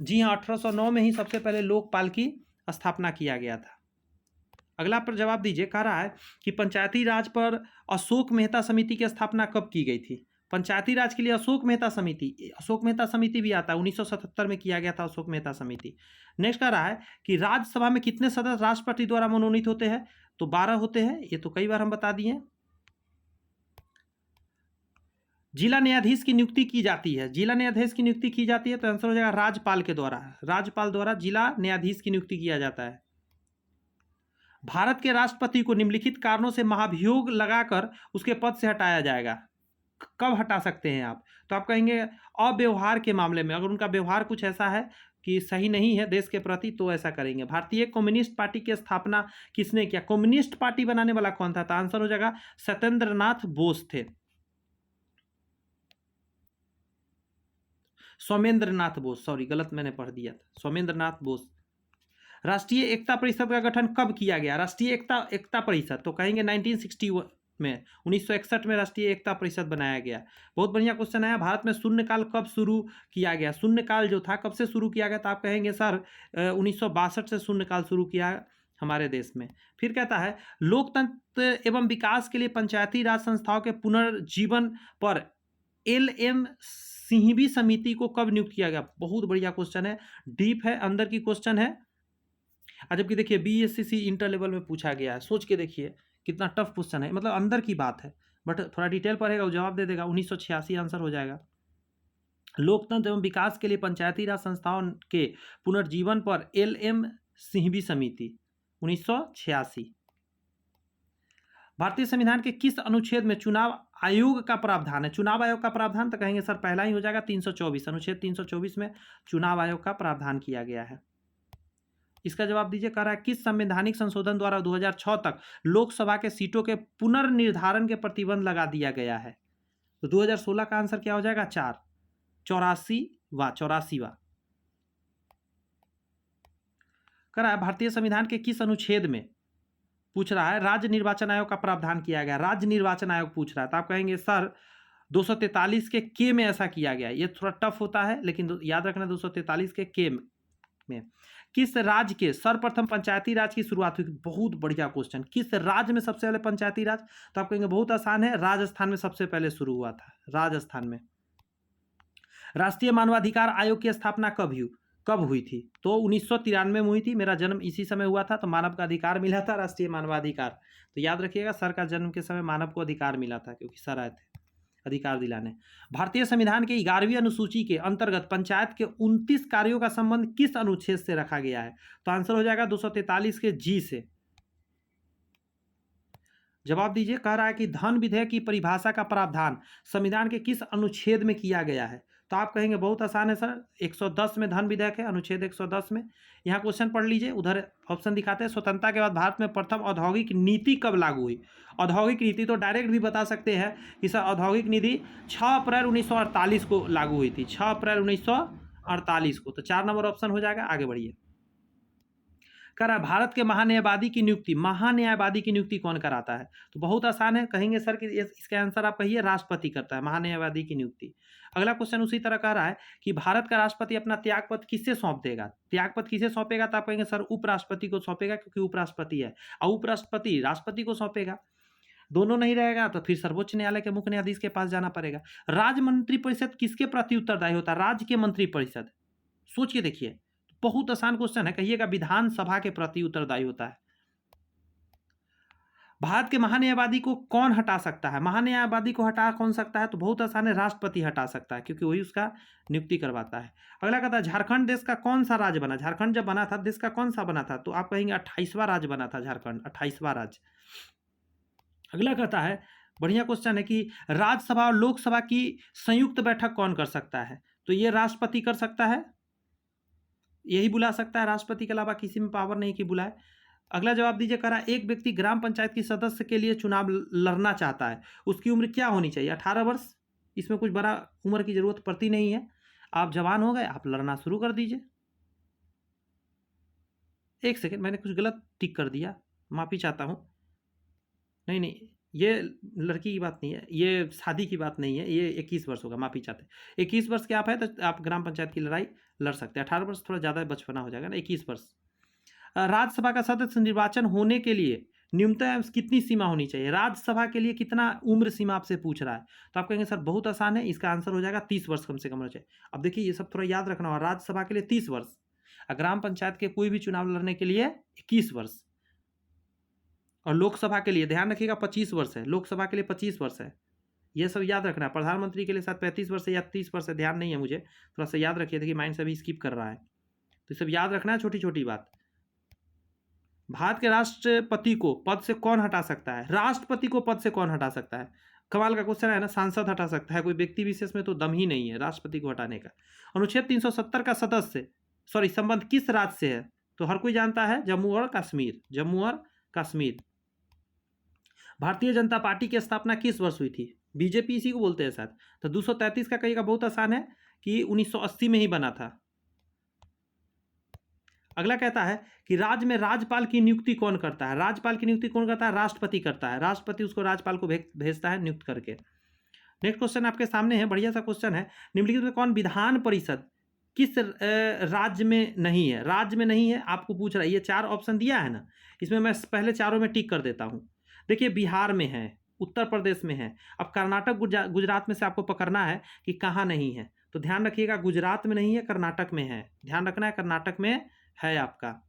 जी हाँ, 1809 में ही सबसे पहले लोकपाल की स्थापना किया गया था? अगला पर जवाब दीजिए। कह रहा है कि पंचायती राज पर अशोक मेहता समिति की स्थापना कब की गई थी? पंचायती राज के लिए अशोक मेहता समिति भी आता है, 1977 में किया गया था अशोक मेहता समिति। नेक्स्ट कह रहा है कि राज्यसभा में कितने सदस्य राष्ट्रपति द्वारा मनोनीत होते हैं? तो 12 होते हैं, ये तो कई बार हम बता दिए। जिला न्यायाधीश की नियुक्ति की जाती है, जिला न्यायाधीश की नियुक्ति की जाती है तो आंसर हो जाएगा राज्यपाल के द्वारा, राज्यपाल द्वारा जिला न्यायाधीश की नियुक्ति किया जाता है। भारत के राष्ट्रपति को निम्नलिखित कारणों से महाभियोग लगाकर उसके पद से हटाया जाएगा। कब हटा सकते हैं आप? तो आप कहेंगे अव्यवहार के मामले में, अगर उनका व्यवहार कुछ ऐसा है कि सही नहीं है देश के प्रति, तो ऐसा करेंगे। भारतीय कम्युनिस्ट पार्टी की स्थापना किसने किया? कम्युनिस्ट पार्टी बनाने वाला कौन था? तो आंसर हो जाएगा सत्येंद्रनाथ बोस थे, सौमेंद्रनाथ बोस, सॉरी गलत मैंने पढ़ दिया था, सौमेंद्रनाथ बोस। राष्ट्रीय एकता परिषद का गठन कब किया गया? राष्ट्रीय एकता परिषद तो कहेंगे 1960 में, 1961 में राष्ट्रीय एकता परिषद बनाया गया। बहुत बढ़िया क्वेश्चन है। भारत में शून्यकाल कब शुरू किया गया? शून्यकाल जो था कब से शुरू किया गया? तो आप कहेंगे सर 1962 से शून्यकाल शुरू किया हमारे देश में। फिर कहता है लोकतंत्र एवं विकास के लिए पंचायती राज संस्थाओं के पुनर्जीवन पर LM सिंघवी समिति को कब नियुक्त किया गया? बहुत बढ़िया क्वेश्चन है, डीप है, अंदर की क्वेश्चन है। जबकि देखिए BSCC इंटर लेवल में पूछा गया है, सोच के देखिए कितना टफ क्वेश्चन है, मतलब अंदर की बात है, बट थोड़ा डिटेल पढ़ेगा वो जवाब दे देगा। 1986 आंसर हो जाएगा। लोकतंत्र एवं विकास के लिए पंचायती राज संस्थाओं के पुनर्जीवन पर LM सिंघवी समिति 1986। भारतीय संविधान के किस अनुच्छेद में चुनाव आयोग का प्रावधान है? चुनाव आयोग का प्रावधान तो कहेंगे सर पहला ही हो जाएगा 324, अनुच्छेद 324 में चुनाव आयोग का प्रावधान किया गया है। इसका जवाब दीजिए। कह रहा है किस संवैधानिक संशोधन द्वारा 2006 तक लोकसभा के सीटों के पुनर्निर्धारण के प्रतिबंध लगा दिया गया है? तो 2016 का आंसर क्या हो जाएगा? 84वां। कह रहा है भारतीय संविधान के किस अनुच्छेद में पूछ रहा है राज्य निर्वाचन आयोग का प्रावधान किया गया? राज्य निर्वाचन आयोग पूछ रहा है तो आप कहेंगे सर 243 के में ऐसा किया गया। ये थोड़ा टफ होता है लेकिन याद रखना 243 के में किस राज्य के सर्वप्रथम पंचायती राज की शुरुआत हुई? बहुत बढ़िया क्वेश्चन। किस राज्य में सबसे पहले पंचायती राज? तो आप कहेंगे बहुत आसान है, राजस्थान में सबसे पहले शुरू हुआ था, राजस्थान में। राष्ट्रीय मानवाधिकार आयोग की स्थापना कब हुई थी? तो 1993 में हुई थी, मेरा जन्म इसी समय हुआ था, तो मानव का अधिकार मिला था, राष्ट्रीय मानवाधिकार। तो याद रखिएगा सर का जन्म के समय मानव को अधिकार मिला था, क्योंकि सर आए थे अधिकार दिलाने। भारतीय संविधान के 11वीं अनुसूची के अंतर्गत पंचायत के 29 कार्यों का संबंध किस अनुच्छेद से रखा गया है? तो आंसर हो जाएगा 243 के G से। जवाब दीजिए। कह रहा है कि धन विधेयक की परिभाषा का प्रावधान संविधान के किस अनुच्छेद में किया गया है? तो आप कहेंगे बहुत आसान है सर, 110 में धन विधेयक है, अनुच्छेद 110 में। यहाँ क्वेश्चन पढ़ लीजिए, उधर ऑप्शन दिखाते हैं। स्वतंत्रता के बाद भारत में प्रथम औद्योगिक नीति कब लागू हुई? औद्योगिक नीति तो डायरेक्ट भी बता सकते हैं कि सर औद्योगिक नीति 6 अप्रैल 1948 को लागू हुई थी, 6 अप्रैल 1948 को। तो 4 नंबर ऑप्शन हो जाएगा। आगे बढ़िए। कह रहा है भारत के महान्यायवादी की नियुक्ति कौन कराता है? तो बहुत आसान है, कहेंगे सर कि इसका आंसर आप कहिए राष्ट्रपति करता है महान्यायवादी की नियुक्ति। अगला क्वेश्चन उसी तरह कह रहा है कि भारत का राष्ट्रपति अपना त्यागपत्र किसे सौंप देगा? त्यागपत्र किसे सौंपेगा? तो आप कहेंगे सर उपराष्ट्रपति को सौंपेगा, क्योंकि उपराष्ट्रपति है, और उपराष्ट्रपति राष्ट्रपति को सौंपेगा। दोनों नहीं रहेगा तो फिर सर्वोच्च न्यायालय के मुख्य न्यायाधीश के पास जाना पड़ेगा। राज्य मंत्रिपरिषद किसके प्रति उत्तरदायी होता है? राज्य के मंत्रिपरिषद। सोच के देखिए, बहुत आसान क्वेश्चन है, कहिएगा विधानसभा के प्रति उत्तरदायी होता है। भारत के महान्यायवादी को कौन हटा सकता है? महान्यायवादी को हटा कौन सकता है? तो बहुत आसान है, राष्ट्रपति हटा सकता है, क्योंकि वही उसका नियुक्ति करवाता है। अगला कहता है झारखंड देश का कौन सा राज्य बना? झारखंड जब बना था देश का कौन सा बना था? तो आप कहेंगे 28वां राज्य बना था झारखंड, 28वां राज्य। अगला कहता है, बढ़िया क्वेश्चन है कि राज्यसभा और लोकसभा की संयुक्त बैठक कौन कर सकता है? तो ये राष्ट्रपति कर सकता है, यही बुला सकता है, राष्ट्रपति के अलावा किसी में पावर नहीं कि बुलाए। अगला जवाब दीजिए। कह रहा है एक व्यक्ति ग्राम पंचायत की सदस्य के लिए चुनाव लड़ना चाहता है, उसकी उम्र क्या होनी चाहिए? 18 वर्ष। इसमें कुछ बड़ा उम्र की जरूरत पड़ती नहीं है, आप जवान हो गए, आप लड़ना शुरू कर दीजिए। एक सेकेंड, मैंने कुछ गलत टिक कर दिया, माफी चाहता हूँ। नहीं, ये लड़की की बात नहीं है, ये शादी की बात नहीं है, ये 21 वर्ष होगा, माफी चाहते हैं। 21 वर्ष के आप है तो आप ग्राम पंचायत की लड़ाई लड़ सकते हैं। 18 वर्ष थोड़ा ज़्यादा बचपना हो जाएगा ना, 21 वर्ष। राज्यसभा का सदस्य निर्वाचन होने के लिए न्यूनतम कितनी सीमा होनी चाहिए? राज्यसभा के लिए कितना उम्र सीमा आपसे पूछ रहा है? तो आप कहेंगे सर बहुत आसान है, इसका आंसर हो जाएगा 30 वर्ष कम से कम होना चाहिए। अब देखिए ये सब थोड़ा याद रखना होगा, राज्यसभा के लिए 30 वर्ष, ग्राम पंचायत के कोई भी चुनाव लड़ने के लिए 21 वर्ष, और लोकसभा के लिए ध्यान रखिएगा 25 वर्ष है, लोकसभा के लिए 25 वर्ष है। ये सब याद रखना है। प्रधानमंत्री के लिए शायद 35 वर्ष या 30 वर्ष है, ध्यान नहीं है मुझे, थोड़ा सा याद रखिए, देखिए माइंड से अभी स्किप कर रहा है, तो सब याद रखना है, छोटी छोटी बात। भारत के राष्ट्रपति को पद से कौन हटा सकता है? राष्ट्रपति को पद से कौन हटा सकता है? कमाल का क्वेश्चन है ना। सांसद हटा सकता है, कोई व्यक्ति विशेष में तो दम ही नहीं है राष्ट्रपति को हटाने का। अनुच्छेद 370 का सदस्य संबंध किस राज्य से है? तो हर कोई जानता है, जम्मू और कश्मीर, जम्मू और कश्मीर। भारतीय जनता पार्टी की स्थापना किस वर्ष हुई थी? बीजेपी इसी को बोलते हैं शायद। तो 233 का कहिएगा, बहुत आसान है कि 1980 में ही बना था। अगला कहता है कि राज्य में राज्यपाल की नियुक्ति कौन करता है? राज्यपाल की नियुक्ति कौन करता है? राष्ट्रपति करता है, राष्ट्रपति उसको राज्यपाल को भेजता है नियुक्त करके। नेक्स्ट क्वेश्चन आपके सामने है, बढ़िया सा क्वेश्चन है। निम्नलिखित में कौन विधान परिषद किस राज्य में नहीं है? राज्य में नहीं है आपको पूछ रहा है, ये 4 ऑप्शन दिया है ना, इसमें मैं पहले चारों में टिक कर देता हूँ। देखिए बिहार में है, उत्तर प्रदेश में है, अब कर्नाटक गुजरात में से आपको पकड़ना है कि कहाँ नहीं है। तो ध्यान रखिएगा, गुजरात में नहीं है, कर्नाटक में है, ध्यान रखना है, कर्नाटक में है आपका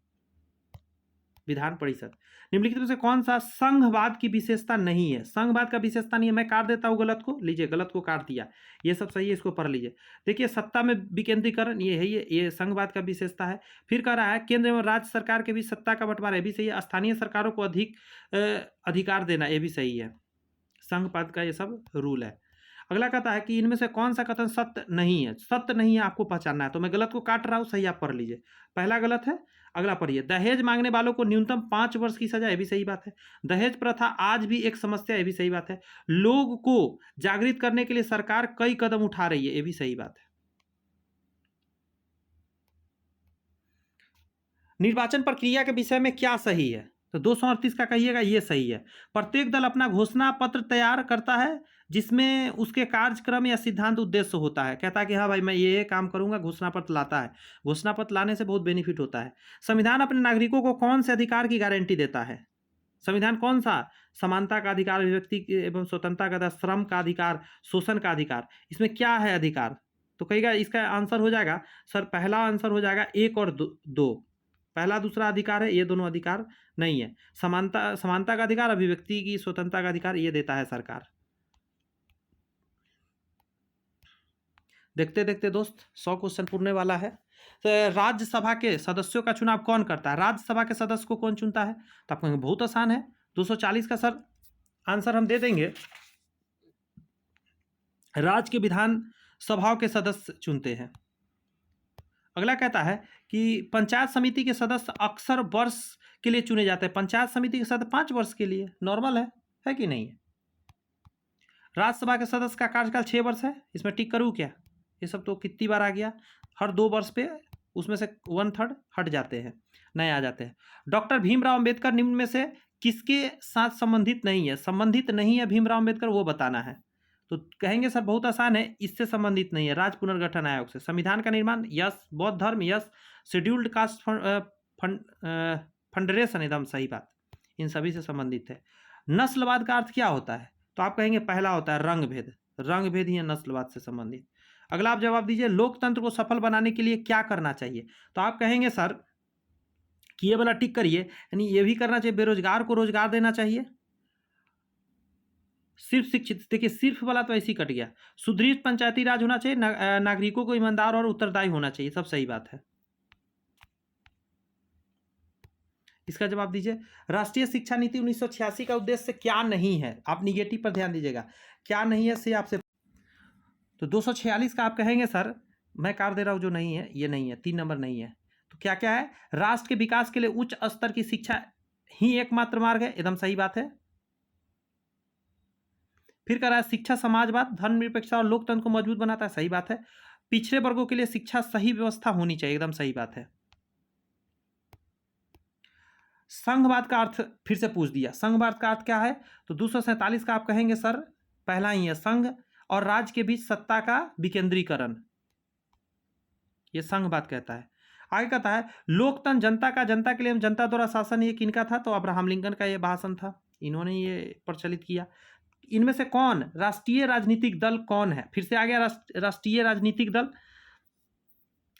विधान परिषद। निम्नलिखित में से कौन सा संघवाद की विशेषता नहीं है? संघवाद का विशेषता नहीं है, मैं काट देता हूं गलत को, लीजिए गलत को काट दिया, ये सब सही है, इसको पढ़ लीजिए। देखिए सत्ता में विकेंद्रीकरण ये है, ये संघवाद का विशेषता है। फिर कह रहा है केंद्र एवं राज्य सरकार के बीच सत्ता का बंटवारा, ये भी सही है। स्थानीय सरकारों को अधिक अधिकार देना, ये भी सही है, संघवाद का ये सब रूल है। अगला कहता है कि इनमें से कौन सा कथन सत्य नहीं है? सत्य नहीं है आपको पहचानना है, तो मैं गलत को काट रहा हूं, सही आप पढ़ लीजिए। पहला गलत है, अगला पढ़िए। दहेज मांगने वालों को न्यूनतम 5 वर्ष की सजा, ये भी सही बात है। दहेज प्रथा आज भी एक समस्या, ये भी सही बात है। लोग को जागृत करने के लिए सरकार कई कदम उठा रही है, ये भी सही बात है। निर्वाचन प्रक्रिया के विषय में क्या सही है? तो 238 का कहिएगा, ये सही है। प्रत्येक दल अपना घोषणा पत्र तैयार करता है जिसमें उसके कार्यक्रम या सिद्धांत उद्देश्य होता है। कहता है कि हाँ भाई मैं ये काम करूंगा, घोषणा पत्र लाता है। घोषणा पत्र लाने से बहुत बेनिफिट होता है। संविधान अपने नागरिकों को कौन से अधिकार की गारंटी देता है? संविधान कौन सा? समानता का अधिकार, अभिव्यक्ति एवं स्वतंत्रता का अधिकार, श्रम का अधिकार, शोषण का अधिकार। इसमें क्या है अधिकार? तो कहेगा इसका आंसर हो जाएगा सर, पहला आंसर हो जाएगा 1 और 2। पहला दूसरा अधिकार है, ये दोनों अधिकार नहीं है। समानता का अधिकार, अभिव्यक्ति की स्वतंत्रता का अधिकार, ये देता है सरकार। देखते देखते दोस्त 100 क्वेश्चन पूरने वाला है। तो राज्यसभा के सदस्यों का चुनाव कौन करता है? राज्यसभा के सदस्य को कौन चुनता है? तो आप कहेंगे बहुत आसान है, 240 का सर आंसर हम दे देंगे, राज्य के विधान सभाओं के सदस्य चुनते हैं। अगला कहता है कि पंचायत समिति के सदस्य अक्सर वर्ष के लिए चुने जाते हैं। पंचायत समिति के सदस्य 5 वर्ष के लिए, नॉर्मल है कि नहीं है? राज्यसभा के सदस्य का कार्यकाल 6 वर्ष है, इसमें टिक करूँ क्या? ये सब तो कितनी बार आ गया, हर 2 वर्ष पे उसमें से 1/3 हट जाते हैं, नए आ जाते हैं। डॉक्टर भीमराव अंबेडकर निम्न में से किसके साथ संबंधित नहीं है? संबंधित नहीं है भीमराव अंबेडकर, वो बताना है। तो कहेंगे सर बहुत आसान है, इससे संबंधित नहीं है। राज्य पुनर्गठन आयोग से। संविधान का निर्माण, यस। बौद्ध धर्म, यस। शेड्यूल्ड कास्ट फेडरेशन, एकदम सही बात, इन सभी से संबंधित है। नस्लवाद का अर्थ क्या होता है? तो आप कहेंगे पहला होता है रंग भेद, रंग भेद ही है नस्लवाद से संबंधित। अगला आप जवाब दीजिए, लोकतंत्र को सफल बनाने के लिए क्या करना चाहिए? तो आप कहेंगे सर कि ये वाला टिक करिए, यानी ये भी करना चाहिए, बेरोजगार को रोजगार देना चाहिए, सिर्फ शिक्षित, देखिए सिर्फ वाला तो ऐसे ही कट गया। सुदृढ़ पंचायती राज होना चाहिए, नागरिकों को ईमानदार और उत्तरदायी होना चाहिए, सब सही बात है। इसका जवाब दीजिए। राष्ट्रीय शिक्षा नीति 1986 का उद्देश्य क्या नहीं है? आप निगेटिव पर ध्यान दीजिएगा, क्या नहीं है से आपसे। तो 246 का आप कहेंगे सर, मैं काट दे रहा हूं, जो नहीं है ये नहीं है, 3 नंबर नहीं है। तो क्या क्या है? राष्ट्र के विकास के लिए उच्च स्तर की शिक्षा ही एकमात्र मार्ग है, एकदम सही बात है। फिर कह रहा है शिक्षा समाजवाद, धर्मनिरपेक्षता और लोकतंत्र को मजबूत बनाता है, सही बात है। पिछड़े वर्गों के लिए शिक्षा सही व्यवस्था होनी चाहिए, एकदम सही बात है। संघवाद का अर्थ फिर से पूछ दिया, संघवाद का अर्थ क्या है? तो 247 का आप कहेंगे सर पहला ही है, संघ और राज्य के बीच सत्ता का विकेंद्रीकरण, ये संघवाद कहता है। आगे कहता है लोकतंत्र जनता का, जनता के लिए हम जनता द्वारा शासन, ये किनका था? तो अब्राहम लिंकन का ये भाषण था, इन्होंने ये प्रचलित किया। इनमें से कौन राष्ट्रीय राजनीतिक दल कौन है? फिर से आ गया राष्ट्रीय राजनीतिक दल,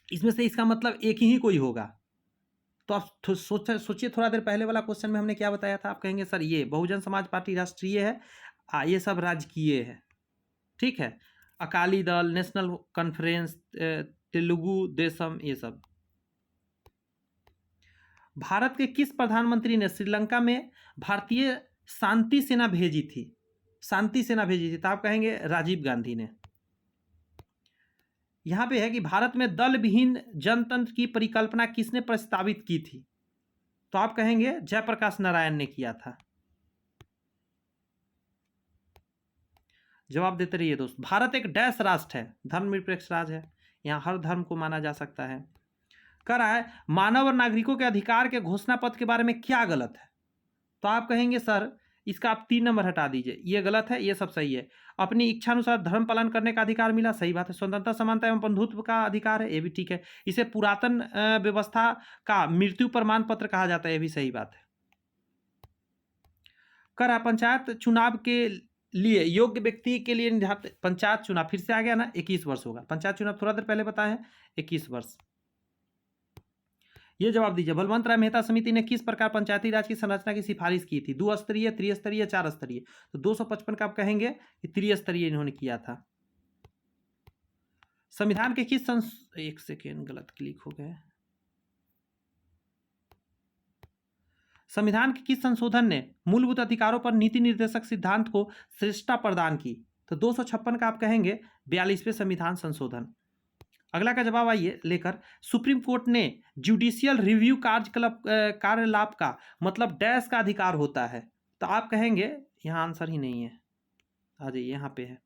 इसमें से इसका मतलब एक ही कोई होगा। तो आप सोचिए, थोड़ा देर पहले वाला क्वेश्चन में हमने क्या बताया था? आप कहेंगे सर ये बहुजन समाज पार्टी राष्ट्रीय है, ये सब राजकीय है, ठीक है। अकाली दल, नेशनल कॉन्फ्रेंस, तेलुगु देशम, ये सब। भारत के किस प्रधानमंत्री ने श्रीलंका में भारतीय शांति सेना भेजी थी? शांति सेना भेजी थी, तो आप कहेंगे राजीव गांधी ने। यहां पे है कि भारत में दल विहीन जनतंत्र की परिकल्पना किसने प्रस्तावित की थी? तो आप कहेंगे जयप्रकाश नारायण ने किया था। जवाब देते रहिए दोस्त। भारत एक डैश राष्ट्र है, धर्मनिरपेक्ष राज्य है, यहाँ हर धर्म को माना जा सकता है। कह रहा है मानव और नागरिकों के अधिकार के घोषणा पत्र के बारे में क्या गलत है? तो आप कहेंगे सर इसका आप 3 नंबर हटा दीजिए, ये गलत है, ये सब सही है। अपनी इच्छा अनुसार धर्म पालन करने का अधिकार मिला, सही बात है। स्वतंत्रता, समानता एवं बंधुत्व का अधिकार है, ये भी ठीक है। इसे पुरातन व्यवस्था का मृत्यु प्रमाण पत्र कहा जाता है, ये भी सही बात है। कह रहा पंचायत चुनाव के लिए योग्य व्यक्ति के लिए निर्धारित पंचायत चुनाव, फिर से आ गया ना, 21 वर्ष होगा। पंचायत चुनाव थोड़ा देर पहले बताया है, 21 वर्ष। ये जवाब दीजिए। बलवंत राय मेहता समिति ने किस प्रकार पंचायती राज की संरचना की सिफारिश की थी? 2 स्तरीय, त्रिस्तरीय, 4 स्तरीय। तो 255 का आप कहेंगे कि त्रिस्तरीय इन्होंने किया था। संविधान के किस एक सेकेंड, गलत क्लिक हो गया। संविधान के किस संशोधन ने मूलभूत अधिकारों पर नीति निर्देशक सिद्धांत को श्रेष्ठता प्रदान की? तो 256 का आप कहेंगे 42वें संविधान संशोधन। अगला का जवाब आइए लेकर। सुप्रीम कोर्ट ने जुडिशियल रिव्यू कार्यकलाप का मतलब डैश का अधिकार होता है? तो आप कहेंगे यहाँ आंसर ही नहीं है, आ जाइए यहाँ पे है।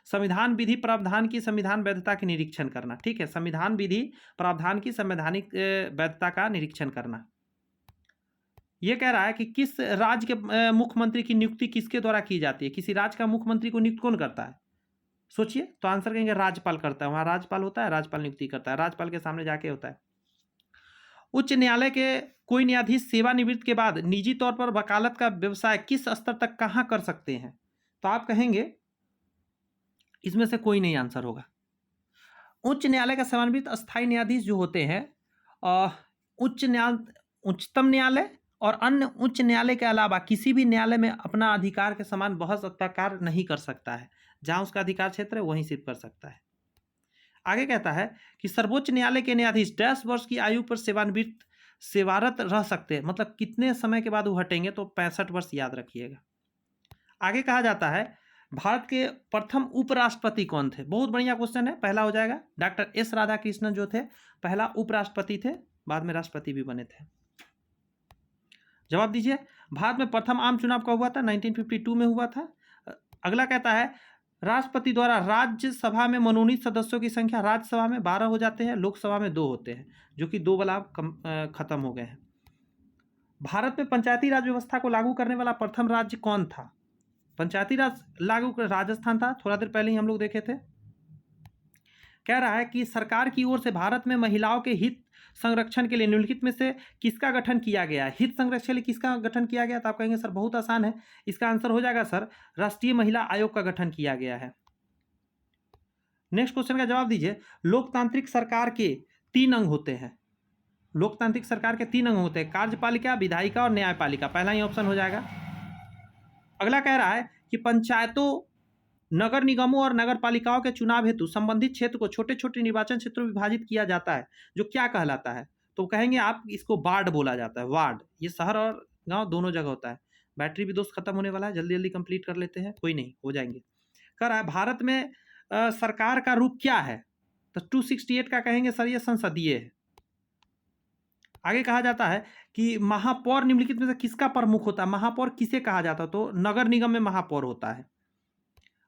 संविधान विधि प्रावधान की संविधान वैधता की निरीक्षण करना, ठीक है। संविधान विधि प्रावधान की संवैधानिक वैधता का निरीक्षण करना। ये कह रहा है कि किस राज्य के मुख्यमंत्री की नियुक्ति किसके द्वारा की जाती है? किसी राज्य का मुख्यमंत्री को नियुक्त कौन करता है? सोचिए, तो आंसर कहेंगे राज्यपाल करता है। वहां राज्यपाल होता है, राज्यपाल नियुक्ति करता है, राज्यपाल के सामने जाके होता है। उच्च न्यायालय के कोई न्यायाधीश सेवानिवृत्ति के बाद निजी तौर पर वकालत का व्यवसाय किस स्तर तक कहां कर सकते हैं? तो आप कहेंगे इसमें से कोई नहीं आंसर होगा। उच्च न्यायालय का सेवानिवृत्त अस्थायी न्यायाधीश जो होते हैं, उच्चतम न्यायालय और अन्य उच्च न्यायालय के अलावा किसी भी न्यायालय में अपना अधिकार के समान बहस अत्याचार नहीं कर सकता है। जहां उसका अधिकार क्षेत्र है वहीं सिर्फ कर सकता है। आगे कहता है कि सर्वोच्च न्यायालय के न्यायाधीश 10 वर्ष की आयु पर सेवारत रह सकते हैं, मतलब कितने समय के बाद वो हटेंगे? तो 65 वर्ष, याद रखिएगा। आगे कहा जाता है भारत के प्रथम उपराष्ट्रपति कौन थे? बहुत बढ़िया क्वेश्चन है। पहला हो जाएगा डॉक्टर एस राधाकृष्णन, जो थे पहला उपराष्ट्रपति थे, बाद में राष्ट्रपति भी बने थे। जवाब दीजिए। भारत में प्रथम आम चुनाव कब हुआ था? 1952 में हुआ था। अगला कहता है राष्ट्रपति द्वारा राज्यसभा में मनोनीत सदस्यों की संख्या राज्यसभा में 12 हो जाते हैं, लोकसभा में 2 होते हैं, जो कि 2 वाला खत्म हो गए हैं। भारत में पंचायती राज व्यवस्था को लागू करने वाला प्रथम राज्य कौन था? पंचायती राज लागू राजस्थान था, थोड़ा देर पहले ही हम लोग देखे थे। कह रहा है कि सरकार की ओर से भारत में महिलाओं के हित संरक्षण के लिए निम्नलिखित में से किसका गठन किया गया है? हित संरक्षण के लिए किसका गठन किया गया? तो आप कहेंगे सर बहुत आसान है, इसका आंसर हो जाएगा सर राष्ट्रीय महिला आयोग का गठन किया गया है। नेक्स्ट क्वेश्चन का जवाब दीजिए। लोकतांत्रिक सरकार के 3 अंग होते हैं। लोकतांत्रिक सरकार के 3 अंग होते हैं, कार्यपालिका, विधायिका और न्यायपालिका। पहला ही ऑप्शन हो जाएगा। अगला कह रहा है कि पंचायतों, नगर निगमों और नगर पालिकाओं के चुनाव हेतु संबंधित क्षेत्र को छोटे छोटे निर्वाचन क्षेत्रों में विभाजित किया जाता है, जो क्या कहलाता है? तो कहेंगे आप इसको वार्ड बोला जाता है। वार्ड, ये शहर और गांव दोनों जगह होता है। बैटरी भी दोस्त खत्म होने वाला है, जल्दी जल्दी कंप्लीट कर लेते हैं, कोई नहीं हो जाएंगे। कह रहा है भारत में सरकार का रूप क्या है? तो 268 का कहेंगे सर ये संसदीय है। आगे कहा जाता है कि महापौर निम्नलिखित में से किसका प्रमुख होता है? महापौर किसे कहा जाता है? तो नगर निगम में महापौर होता है।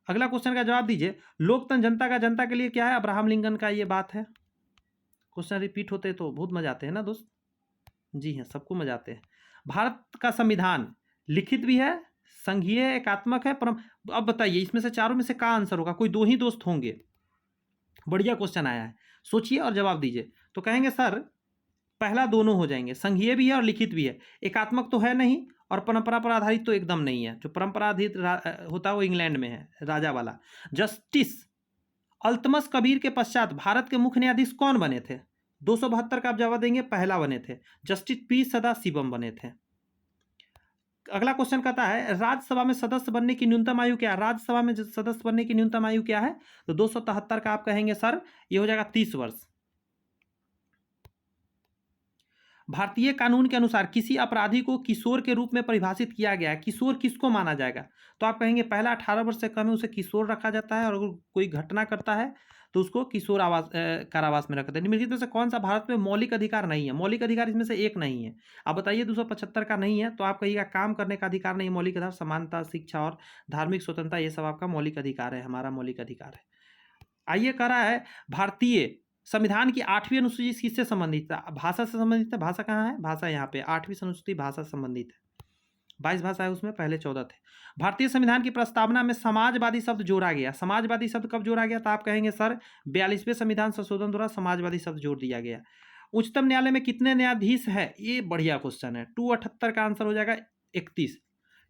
अगला क्वेश्चन का जवाब दीजिए। लोकतंत्र जनता का, जनता के लिए क्या है? अब्राहम लिंकन का ये बात है। क्वेश्चन रिपीट होते तो बहुत मजा आते हैं ना दोस्त। जी हाँ, सबको मजा आते हैं। भारत का संविधान लिखित भी है, संघीय, एकात्मक है, परम। अब बताइए इसमें से चारों में से क्या आंसर होगा? कोई 2 ही दोस्त होंगे। बढ़िया क्वेश्चन आया है, सोचिए और जवाब दीजिए। तो कहेंगे सर पहला दोनों हो जाएंगे, संघीय भी है और लिखित भी है। एकात्मक तो है नहीं और परंपरा पर आधारित तो एकदम नहीं है। जो परंपरा आधारित होता है वो इंग्लैंड में है, राजा वाला। जस्टिस अल्तमस कबीर के पश्चात भारत के मुख्य न्यायाधीश कौन बने थे? 272 का आप जवाब देंगे, पहला बने थे जस्टिस पी सदाशिवम बने थे। अगला क्वेश्चन कहता है राज्यसभा में सदस्य बनने की न्यूनतम आयु क्या है? राज्यसभा में सदस्य बनने की न्यूनतम आयु क्या है? तो 273 का आप कहेंगे सर ये हो जाएगा 30 वर्ष। भारतीय कानून के अनुसार किसी अपराधी को किशोर के रूप में परिभाषित किया गया है। किशोर किसको माना जाएगा? तो आप कहेंगे पहला 18 वर्ष से कम है उसे किशोर रखा जाता है, और अगर कोई घटना करता है तो उसको किशोर कारावास में रखते हैं। निम्नलिखित में से कौन सा भारत में मौलिक अधिकार नहीं है? मौलिक अधिकार इसमें से एक नहीं है। आप बताइए 275 का नहीं है, तो आप कहिएगा काम करने का अधिकार नहीं, मौलिक अधिकार समानता, शिक्षा और धार्मिक स्वतंत्रता, ये सब आपका मौलिक अधिकार है, हमारा मौलिक अधिकार है। आइए कह रहा है भारतीय संविधान की 8वीं अनुसूची किससे संबंधित है? भाषा से संबंधित है। भाषा कहाँ है? भाषा यहाँ पे 8वीं अनुसूची भाषा से संबंधित है। 22 भाषा है उसमें, पहले 14 थे। भारतीय संविधान की प्रस्तावना में समाजवादी शब्द जोड़ा गया। समाजवादी शब्द कब जोड़ा गया? तो आप कहेंगे सर 42वें संविधान संशोधन द्वारा समाजवादी शब्द जोड़ दिया गया। उच्चतम न्यायालय में कितने न्यायाधीश है? ये बढ़िया क्वेश्चन है। 278 का आंसर हो जाएगा 31।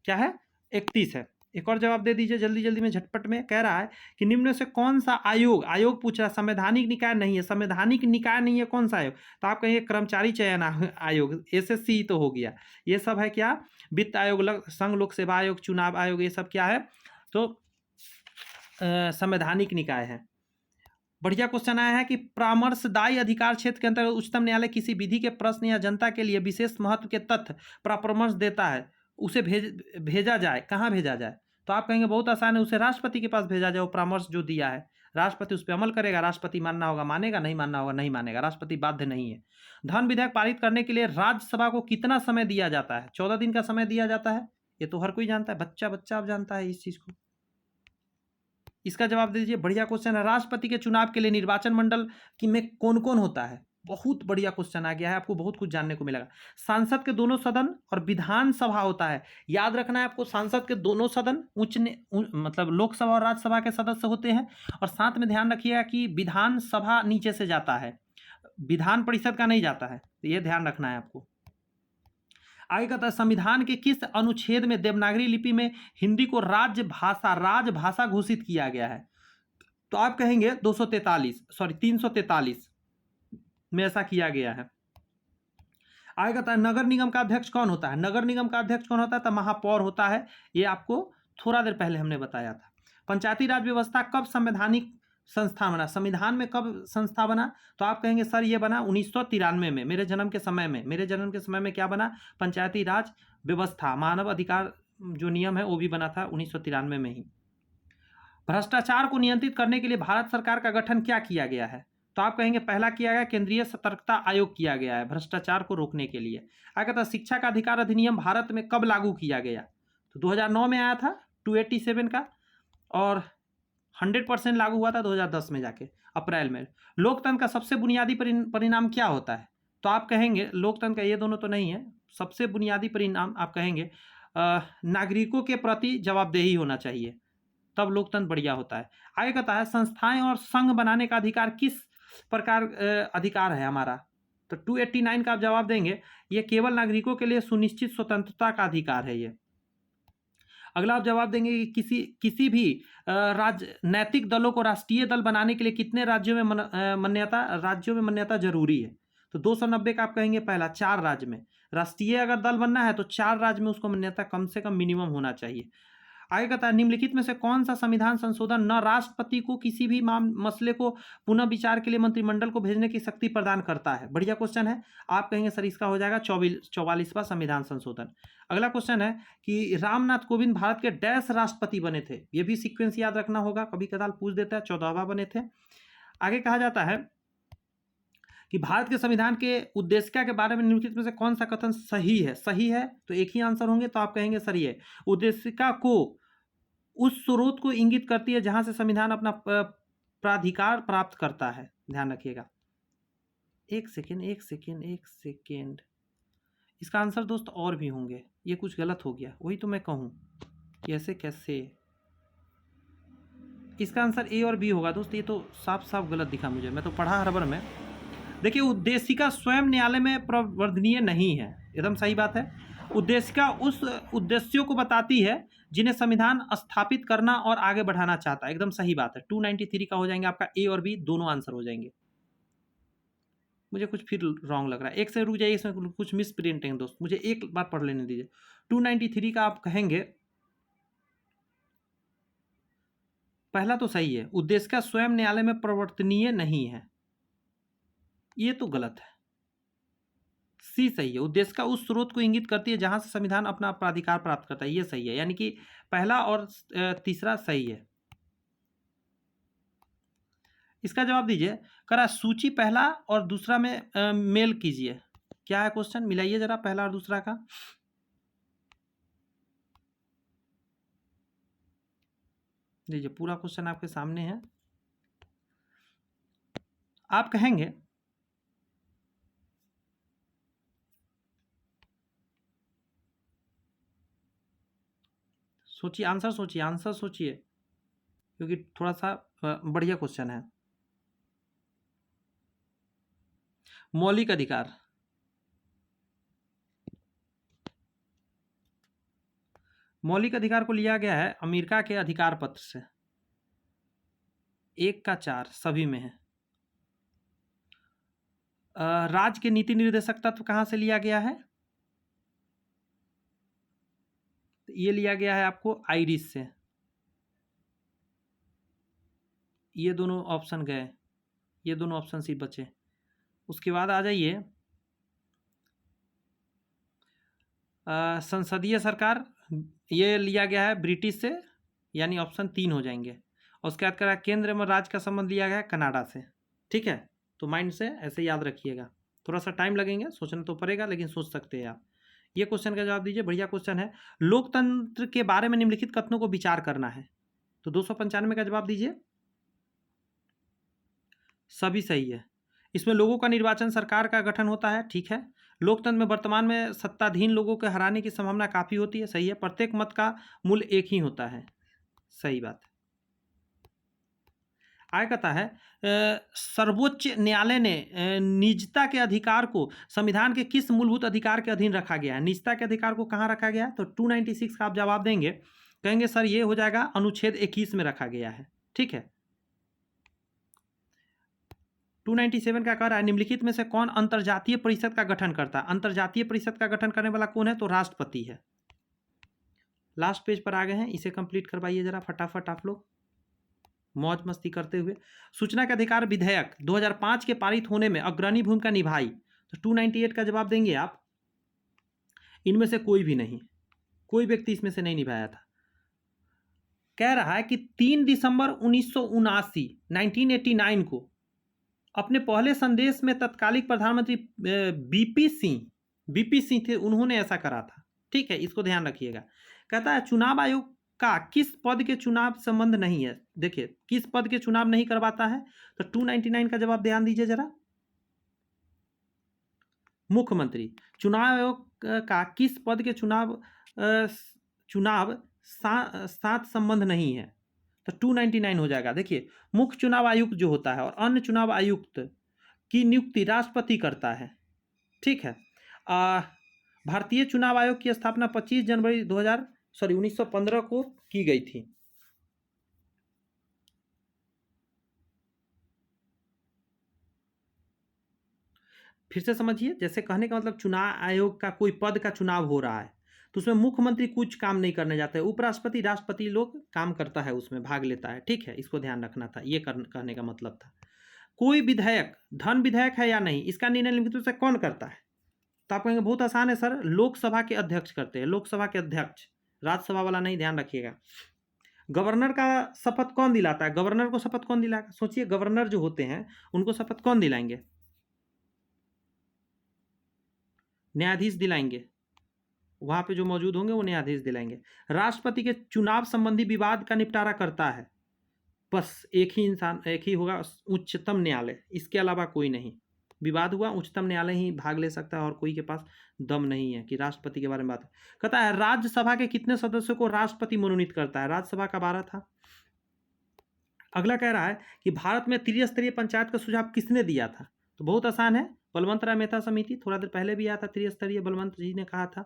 क्या है? 31 है। एक और जवाब दे दीजिए जल्दी जल्दी में, झटपट में। कह रहा है कि निम्न में से कौन सा आयोग, आयोग पूछ रहा है, संवैधानिक निकाय नहीं है, संवैधानिक निकाय नहीं है, कौन सा आयोग? तो आप कहेंगे कर्मचारी चयन आयोग, SSC तो हो गया। ये सब है क्या? वित्त आयोग, संघ लोक सेवा आयोग, चुनाव आयोग, ये सब क्या है? तो संवैधानिक निकाय है। बढ़िया क्वेश्चन आया है कि परामर्शदायी अधिकार क्षेत्र के अंतर्गत उच्चतम न्यायालय किसी विधि के प्रश्न या जनता के लिए विशेष महत्व के तथ्य परामर्श देता है, उसे भेजा जाए, कहाँ भेजा जाए? तो आप कहेंगे बहुत आसान है, उसे राष्ट्रपति के पास भेजा जाए। वो परामर्श जो दिया है राष्ट्रपति उस पर अमल करेगा। राष्ट्रपति मानना होगा मानेगा, नहीं मानना होगा नहीं मानेगा। राष्ट्रपति बाध्य नहीं है। धन विधेयक पारित करने के लिए राज्यसभा को कितना समय दिया जाता है? 14 दिन का समय दिया जाता है। ये तो हर कोई जानता है, बच्चा बच्चा अब जानता है इस चीज को। इसका जवाब दे दीजिए। बढ़िया क्वेश्चन है। राष्ट्रपति के चुनाव के लिए निर्वाचन मंडल की में कौन कौन होता है? बहुत बढ़िया क्वेश्चन आ गया है, आपको बहुत कुछ जानने को मिलेगा। सांसद के दोनों सदन और विधानसभा होता है। याद रखना है आपको, सांसद के दोनों सदन मतलब लोकसभा और राज्यसभा के सदस्य होते हैं। और साथ में ध्यान रखिएगा कि विधानसभा नीचे से जाता है, विधान परिषद का नहीं जाता है, तो ये ध्यान रखना है आपको। आगे कहता है संविधान के किस अनुच्छेद में देवनागरी लिपि में हिंदी को राजभाषा घोषित किया गया है? तो आप कहेंगे 343 में ऐसा किया गया है। आगे कहता है नगर निगम का अध्यक्ष कौन होता है? नगर निगम का अध्यक्ष कौन होता है? तो महापौर होता है। ये आपको थोड़ा देर पहले हमने बताया था। पंचायती राज व्यवस्था कब संवैधानिक संस्था बना? संविधान में कब संस्था बना? तो आप कहेंगे सर ये बना 1993 में, मेरे जन्म के समय में। मेरे जन्म के समय में क्या बना? पंचायती राज व्यवस्था, मानव अधिकार जो नियम है वो भी बना था 1993 में ही। भ्रष्टाचार को नियंत्रित करने के लिए भारत सरकार का गठन क्या किया गया है? तो आप कहेंगे पहला किया गया केंद्रीय सतर्कता आयोग किया गया है भ्रष्टाचार को रोकने के लिए। आगे था शिक्षा का अधिकार अधिनियम भारत में कब लागू किया गया? तो 2009 में आया था 287 का, और 100% लागू हुआ था 2010 में जाके अप्रैल में। लोकतंत्र का सबसे बुनियादी परिणाम क्या होता है? तो आप कहेंगे लोकतंत्र का, ये दोनों तो नहीं है, सबसे बुनियादी परिणाम आप कहेंगे नागरिकों के प्रति जवाबदेही होना चाहिए, तब लोकतंत्र बढ़िया होता है। आगे कहता है संस्थाएं और संघ बनाने का अधिकार किस प्रकार अधिकार है हमारा? तो 289 का आप जवाब देंगे ये केवल नागरिकों के लिए सुनिश्चित स्वतंत्रता का अधिकार है ये। अगला आप जवाब देंगे कि किसी भी राजनैतिक दलों को राष्ट्रीय दल बनाने के लिए कितने राज्यों में मान्यता जरूरी है? तो 290 का आप कहेंगे पहला 4 राज्य में। राष्ट्रीय अगर दल बनना है तो 4 राज्य में उसको मान्यता कम से कम मिनिमम होना चाहिए। आगे कहता है निम्नलिखित में से कौन सा संविधान संशोधन न राष्ट्रपति को किसी भी मसले को पुनः विचार के लिए मंत्रिमंडल को भेजने की शक्ति प्रदान करता है? बढ़िया क्वेश्चन है। आप कहेंगे सर इसका हो जाएगा 44वां संविधान संशोधन। अगला क्वेश्चन है कि रामनाथ कोविंद भारत के डैश राष्ट्रपति बने थे? ये भी सीक्वेंस याद रखना होगा, कभी कदाल पूछ देता है। 14वां बने थे। आगे कहा जाता है कि भारत के संविधान के उद्देशिका के बारे में निम्नलिखित में से कौन सा कथन सही है? सही है तो एक ही आंसर होंगे, तो आप कहेंगे सर ये उद्देशिका को उस स्रोत को इंगित करती है जहां से संविधान अपना प्राधिकार प्राप्त करता है। ध्यान रखिएगा। एक सेकेंड, इसका आंसर दोस्त और भी होंगे, ये कुछ गलत हो गया, वही तो मैं कहूं कैसे कैसे। इसका आंसर ए और बी होगा दोस्त, ये तो साफ साफ गलत दिखा मुझे, मैं तो पढ़ा हड़बड़ में। देखिए, उद्देशिका स्वयं न्यायालय में प्रवर्तनीय नहीं है, एकदम सही बात है। उद्देशिका उस उद्देश्यों को बताती है जिन्हें संविधान स्थापित करना और आगे बढ़ाना चाहता है, एकदम सही बात है। 293 का हो जाएंगे आपका ए और बी, दोनों आंसर हो जाएंगे। मुझे कुछ फिर रॉन्ग लग रहा है, एक से रुक जाइए, इसमें कुछ मिस प्रिंटिंग दोस्त, मुझे एक बार पढ़ लेने दीजिए। 293 का आप कहेंगे, पहला तो सही है, उद्देशिका स्वयं न्यायालय में प्रवर्तनीय नहीं है, ये तो गलत है। सी सही है, उद्देशिका उस स्रोत को इंगित करती है जहां से संविधान अपना प्राधिकार प्राप्त करता है, ये सही है, यानी कि पहला और तीसरा सही है। इसका जवाब दीजिए, करा सूची पहला और दूसरा में मेल कीजिए। क्या है क्वेश्चन, मिलाइए जरा पहला और दूसरा का। दीजिए, पूरा क्वेश्चन आपके सामने है। आप कहेंगे सोचिए, आंसर सोचिए, क्योंकि थोड़ा सा बढ़िया क्वेश्चन है। मौलिक अधिकार, मौलिक अधिकार को लिया गया है अमेरिका के अधिकार पत्र से, 1 का 4 सभी में है। राज्य के नीति निर्देशक तत्व कहाँ से लिया गया है, ये लिया गया है आपको आइरिश से। ये दोनों ऑप्शन गए, ये दोनों ऑप्शन सी बचे। उसके बाद आ जाइए, संसदीय सरकार, ये लिया गया है ब्रिटिश से, यानी ऑप्शन 3 हो जाएंगे। और उसके बाद करा केंद्र में राज्य का संबंध लिया गया है कनाडा से। ठीक है, तो माइंड से ऐसे याद रखिएगा, थोड़ा सा टाइम लगेंगे, सोचना तो पड़ेगा, लेकिन सोच सकते हैं आप। ये क्वेश्चन का जवाब दीजिए, बढ़िया क्वेश्चन है। लोकतंत्र के बारे में निम्नलिखित कथनों को विचार करना है, तो 295 का जवाब दीजिए। सभी सही है। इसमें लोगों का निर्वाचन सरकार का गठन होता है, ठीक है। लोकतंत्र में वर्तमान में सत्ताधीन लोगों के हराने की संभावना काफ़ी होती है, सही है। प्रत्येक मत का मूल्य एक ही होता है, सही बात है। आगे कहता है, सर्वोच्च न्यायालय ने निजता के अधिकार को संविधान के किस मूलभूत अधिकार के अधीन रखा गया है? निजता के अधिकार को कहाँ रखा गया है? तो 296 का आप जवाब देंगे, कहेंगे सर ये हो जाएगा अनुच्छेद 21 में रखा गया है, ठीक है। 297 का कह रहा है, निम्नलिखित में से कौन अंतर्जातीय परिषद का गठन करता है? अंतर्जातीय परिषद का गठन करने वाला कौन है? तो राष्ट्रपति है। लास्ट पेज पर आ गए हैं, इसे कंप्लीट करवाइए जरा फटाफट आप लोग, मौज मस्ती करते हुए। सूचना के अधिकार विधेयक 2005 के पारित होने में अग्रणी भूमिका निभाई, तो 298 का जवाब देंगे आप। इनमें से कोई भी नहीं, कोई व्यक्ति इसमें से नहीं निभाया था। कह रहा है कि 3 दिसंबर 1979 1989 को अपने पहले संदेश में तत्कालिक प्रधानमंत्री बीपी सिंह थे, उन्होंने ऐसा करा था, ठीक है, इसको ध्यान रखिएगा। कहता है चुनाव आयोग का किस पद के चुनाव संबंध नहीं है? देखिए, किस पद के चुनाव नहीं करवाता है, तो 299 का जवाब ध्यान दीजिए जरा। मुख्यमंत्री, चुनाव आयोग का किस पद के चुनाव साथ संबंध नहीं है, तो 299 हो जाएगा। देखिए, मुख्य चुनाव आयुक्त जो होता है और अन्य चुनाव आयुक्त की नियुक्ति राष्ट्रपति करता है, ठीक है। भारतीय चुनाव आयोग की स्थापना 25 जनवरी 1915 को की गई थी। फिर से समझिए, जैसे कहने का मतलब चुनाव आयोग का कोई पद का चुनाव हो रहा है, तो उसमें मुख्यमंत्री कुछ काम नहीं करने जाते, उपराष्ट्रपति राष्ट्रपति लोग काम करता है, उसमें भाग लेता है, ठीक है, इसको ध्यान रखना था, ये कहने का मतलब था। कोई विधेयक धन विधेयक है या नहीं, इसका निर्णय निम्नलिखित में से कौन करता है? तो आप कहेंगे बहुत आसान है सर, लोकसभा के अध्यक्ष करते हैं, लोकसभा के अध्यक्ष, राज्यसभा वाला नहीं, ध्यान रखिएगा। गवर्नर का शपथ कौन दिलाता है? गवर्नर को शपथ कौन दिलाएगा? सोचिए, गवर्नर जो होते हैं उनको शपथ कौन दिलाएंगे? न्यायाधीश दिलाएंगे, वहां पे जो मौजूद होंगे वो न्यायाधीश दिलाएंगे। राष्ट्रपति के चुनाव संबंधी विवाद का निपटारा करता है बस एक ही इंसान, एक ही होगा, उच्चतम न्यायालय, इसके अलावा कोई नहीं। विवाद हुआ, उच्चतम न्यायालय ही भाग ले सकता है, और कोई के पास दम नहीं है कि राष्ट्रपति के बारे में बात। कहता है राज्यसभा के कितने सदस्यों को राष्ट्रपति मनोनीत करता है? राज्यसभा का 12 था। अगला कह रहा है कि भारत में त्रिस्तरीय पंचायत का सुझाव किसने दिया था? तो बहुत आसान है, बलवंत राय मेहता समिति, थोड़ा देर पहले भी आया था, त्रिस्तरीय बलवंत जी ने कहा था।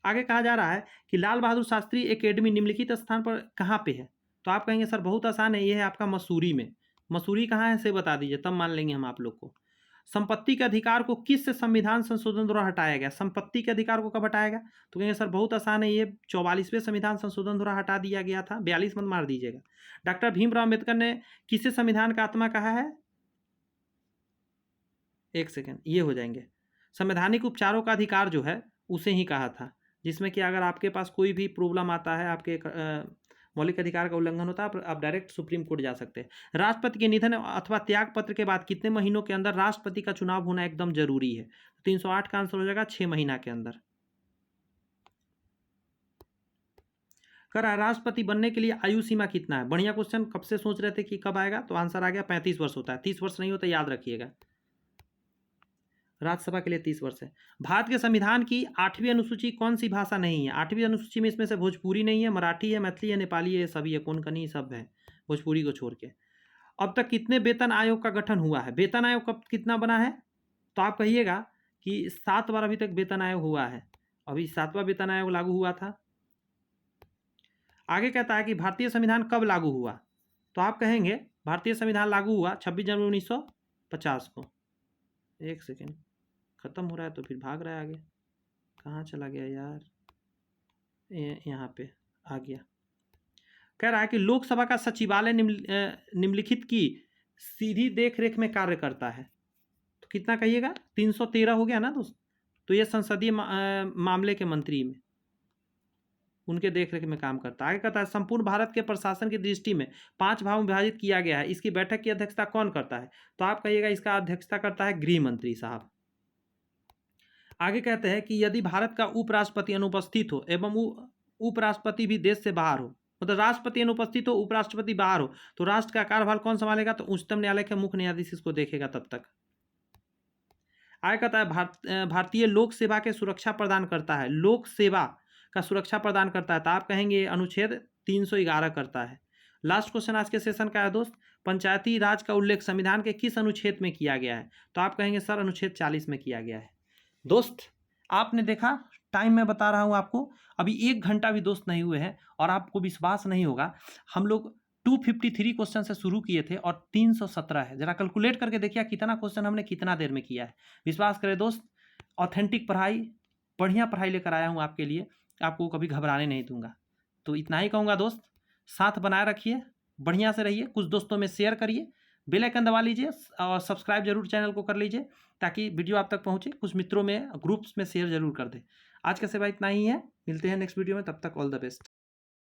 आगे कहा जा रहा है कि लाल बहादुर शास्त्री एकेडमी निम्नलिखित स्थान पर कहाँ पे है? तो आप कहेंगे सर बहुत आसान है, ये है आपका मसूरी में। मसूरी कहाँ है से बता दीजिए, तब मान लेंगे हम आप लोग को। संपत्ति के अधिकार को किस संविधान संशोधन द्वारा हटाया गया? संपत्ति के अधिकार को कब हटाया गया? तो कहेंगे सर बहुत आसान है, ये 44वें संविधान संशोधन द्वारा हटा दिया गया था। 42 मत मार दीजिएगा। डॉक्टर भीमराव अम्बेडकर ने किसे संविधान का आत्मा कहा है? एक सेकेंड, ये हो जाएंगे। संवैधानिक उपचारों का अधिकार जो है उसे ही कहा था, जिसमें कि अगर आपके पास कोई भी प्रॉब्लम आता है, आपके मौलिक अधिकार का उल्लंघन होता है, आप डायरेक्ट सुप्रीम कोर्ट जा सकते हैं। राष्ट्रपति के निधन अथवा त्याग पत्र के बाद कितने महीनों के अंदर राष्ट्रपति का चुनाव होना एकदम जरूरी है? 308 का आंसर हो जाएगा 6 महीना के अंदर। राष्ट्रपति बनने के लिए आयु सीमा कितना है? बढ़िया क्वेश्चन, कब से सोच रहे थे कि कब आएगा, तो आंसर आ गया 35 वर्ष होता है। 30 वर्ष नहीं होता, याद रखिएगा। राज्यसभा के लिए 30 वर्ष है। भारत के संविधान की 8वीं अनुसूची कौन सी भाषा नहीं है? 8वीं अनुसूची में इसमें से भोजपुरी नहीं है, मराठी है, मैथिली है, नेपाली है, सभी है, कोंकणी सब है, भोजपुरी को छोड़ के। अब तक कितने वेतन आयोग का गठन हुआ है? वेतन आयोग कब कितना बना है? तो आप कहिएगा कि 7 बार अभी तक वेतन आयोग हुआ है, अभी 7वां वेतन आयोग लागू हुआ था। आगे कहता है कि भारतीय संविधान कब लागू हुआ? तो आप कहेंगे भारतीय संविधान लागू हुआ 26 जनवरी 1950 को। एक सेकेंड, खत्म हो रहा है तो फिर भाग रहा है आगे, कहाँ चला गया यार? यहाँ पे आ गया। कह रहा है कि लोकसभा का सचिवालय निम्नलिखित की सीधी देखरेख में कार्य करता है। तो कितना कहिएगा? 313 हो गया ना दोस्त। तो ये संसदीय मामले के मंत्री में, उनके देखरेख में काम करता है। आगे कहता है संपूर्ण भारत के प्रशासन की दृष्टि में 5 भागों में विभाजित किया गया है, इसकी बैठक की अध्यक्षता कौन करता है? तो आप कहिएगा इसका अध्यक्षता करता है गृह मंत्री साहब। आगे कहते हैं कि यदि भारत का उपराष्ट्रपति अनुपस्थित हो एवं उपराष्ट्रपति भी देश से बाहर हो, मतलब राष्ट्रपति अनुपस्थित हो, उपराष्ट्रपति बाहर हो, तो राष्ट्र का कार्यभार कौन संभालेगा? तो उच्चतम न्यायालय के मुख्य न्यायाधीश इसको देखेगा तब तक। आगे कहता है भारतीय लोक सेवा के सुरक्षा प्रदान करता है, लोक सेवा का सुरक्षा प्रदान करता है। तो आप कहेंगे अनुच्छेद 311 करता है। लास्ट क्वेश्चन आज के सेशन का है दोस्त, पंचायती राज का उल्लेख संविधान के किस अनुच्छेद में किया गया है? तो आप कहेंगे सर अनुच्छेद 40 में किया गया है। दोस्त आपने देखा, टाइम मैं बता रहा हूँ आपको, अभी 1 घंटा भी दोस्त नहीं हुए हैं और आपको विश्वास नहीं होगा, हम लोग 253 क्वेश्चन से शुरू किए थे और 317 है। जरा कैलकुलेट करके देखिए कितना क्वेश्चन हमने कितना देर में किया है। विश्वास करें दोस्त, ऑथेंटिक पढ़ाई, बढ़िया पढ़ाई लेकर आया हूँ आपके लिए, आपको कभी घबराने नहीं दूंगा। तो इतना ही कहूँगा दोस्त, साथ बनाए रखिए, बढ़िया से रहिए, कुछ दोस्तों में शेयर करिए, बेल आइकन दबा लीजिए और सब्सक्राइब जरूर चैनल को कर लीजिए ताकि वीडियो आप तक पहुँचे। कुछ मित्रों में ग्रुप्स में शेयर जरूर कर दें। आज का सेवा इतना ही है, मिलते हैं नेक्स्ट वीडियो में, तब तक ऑल द बेस्ट।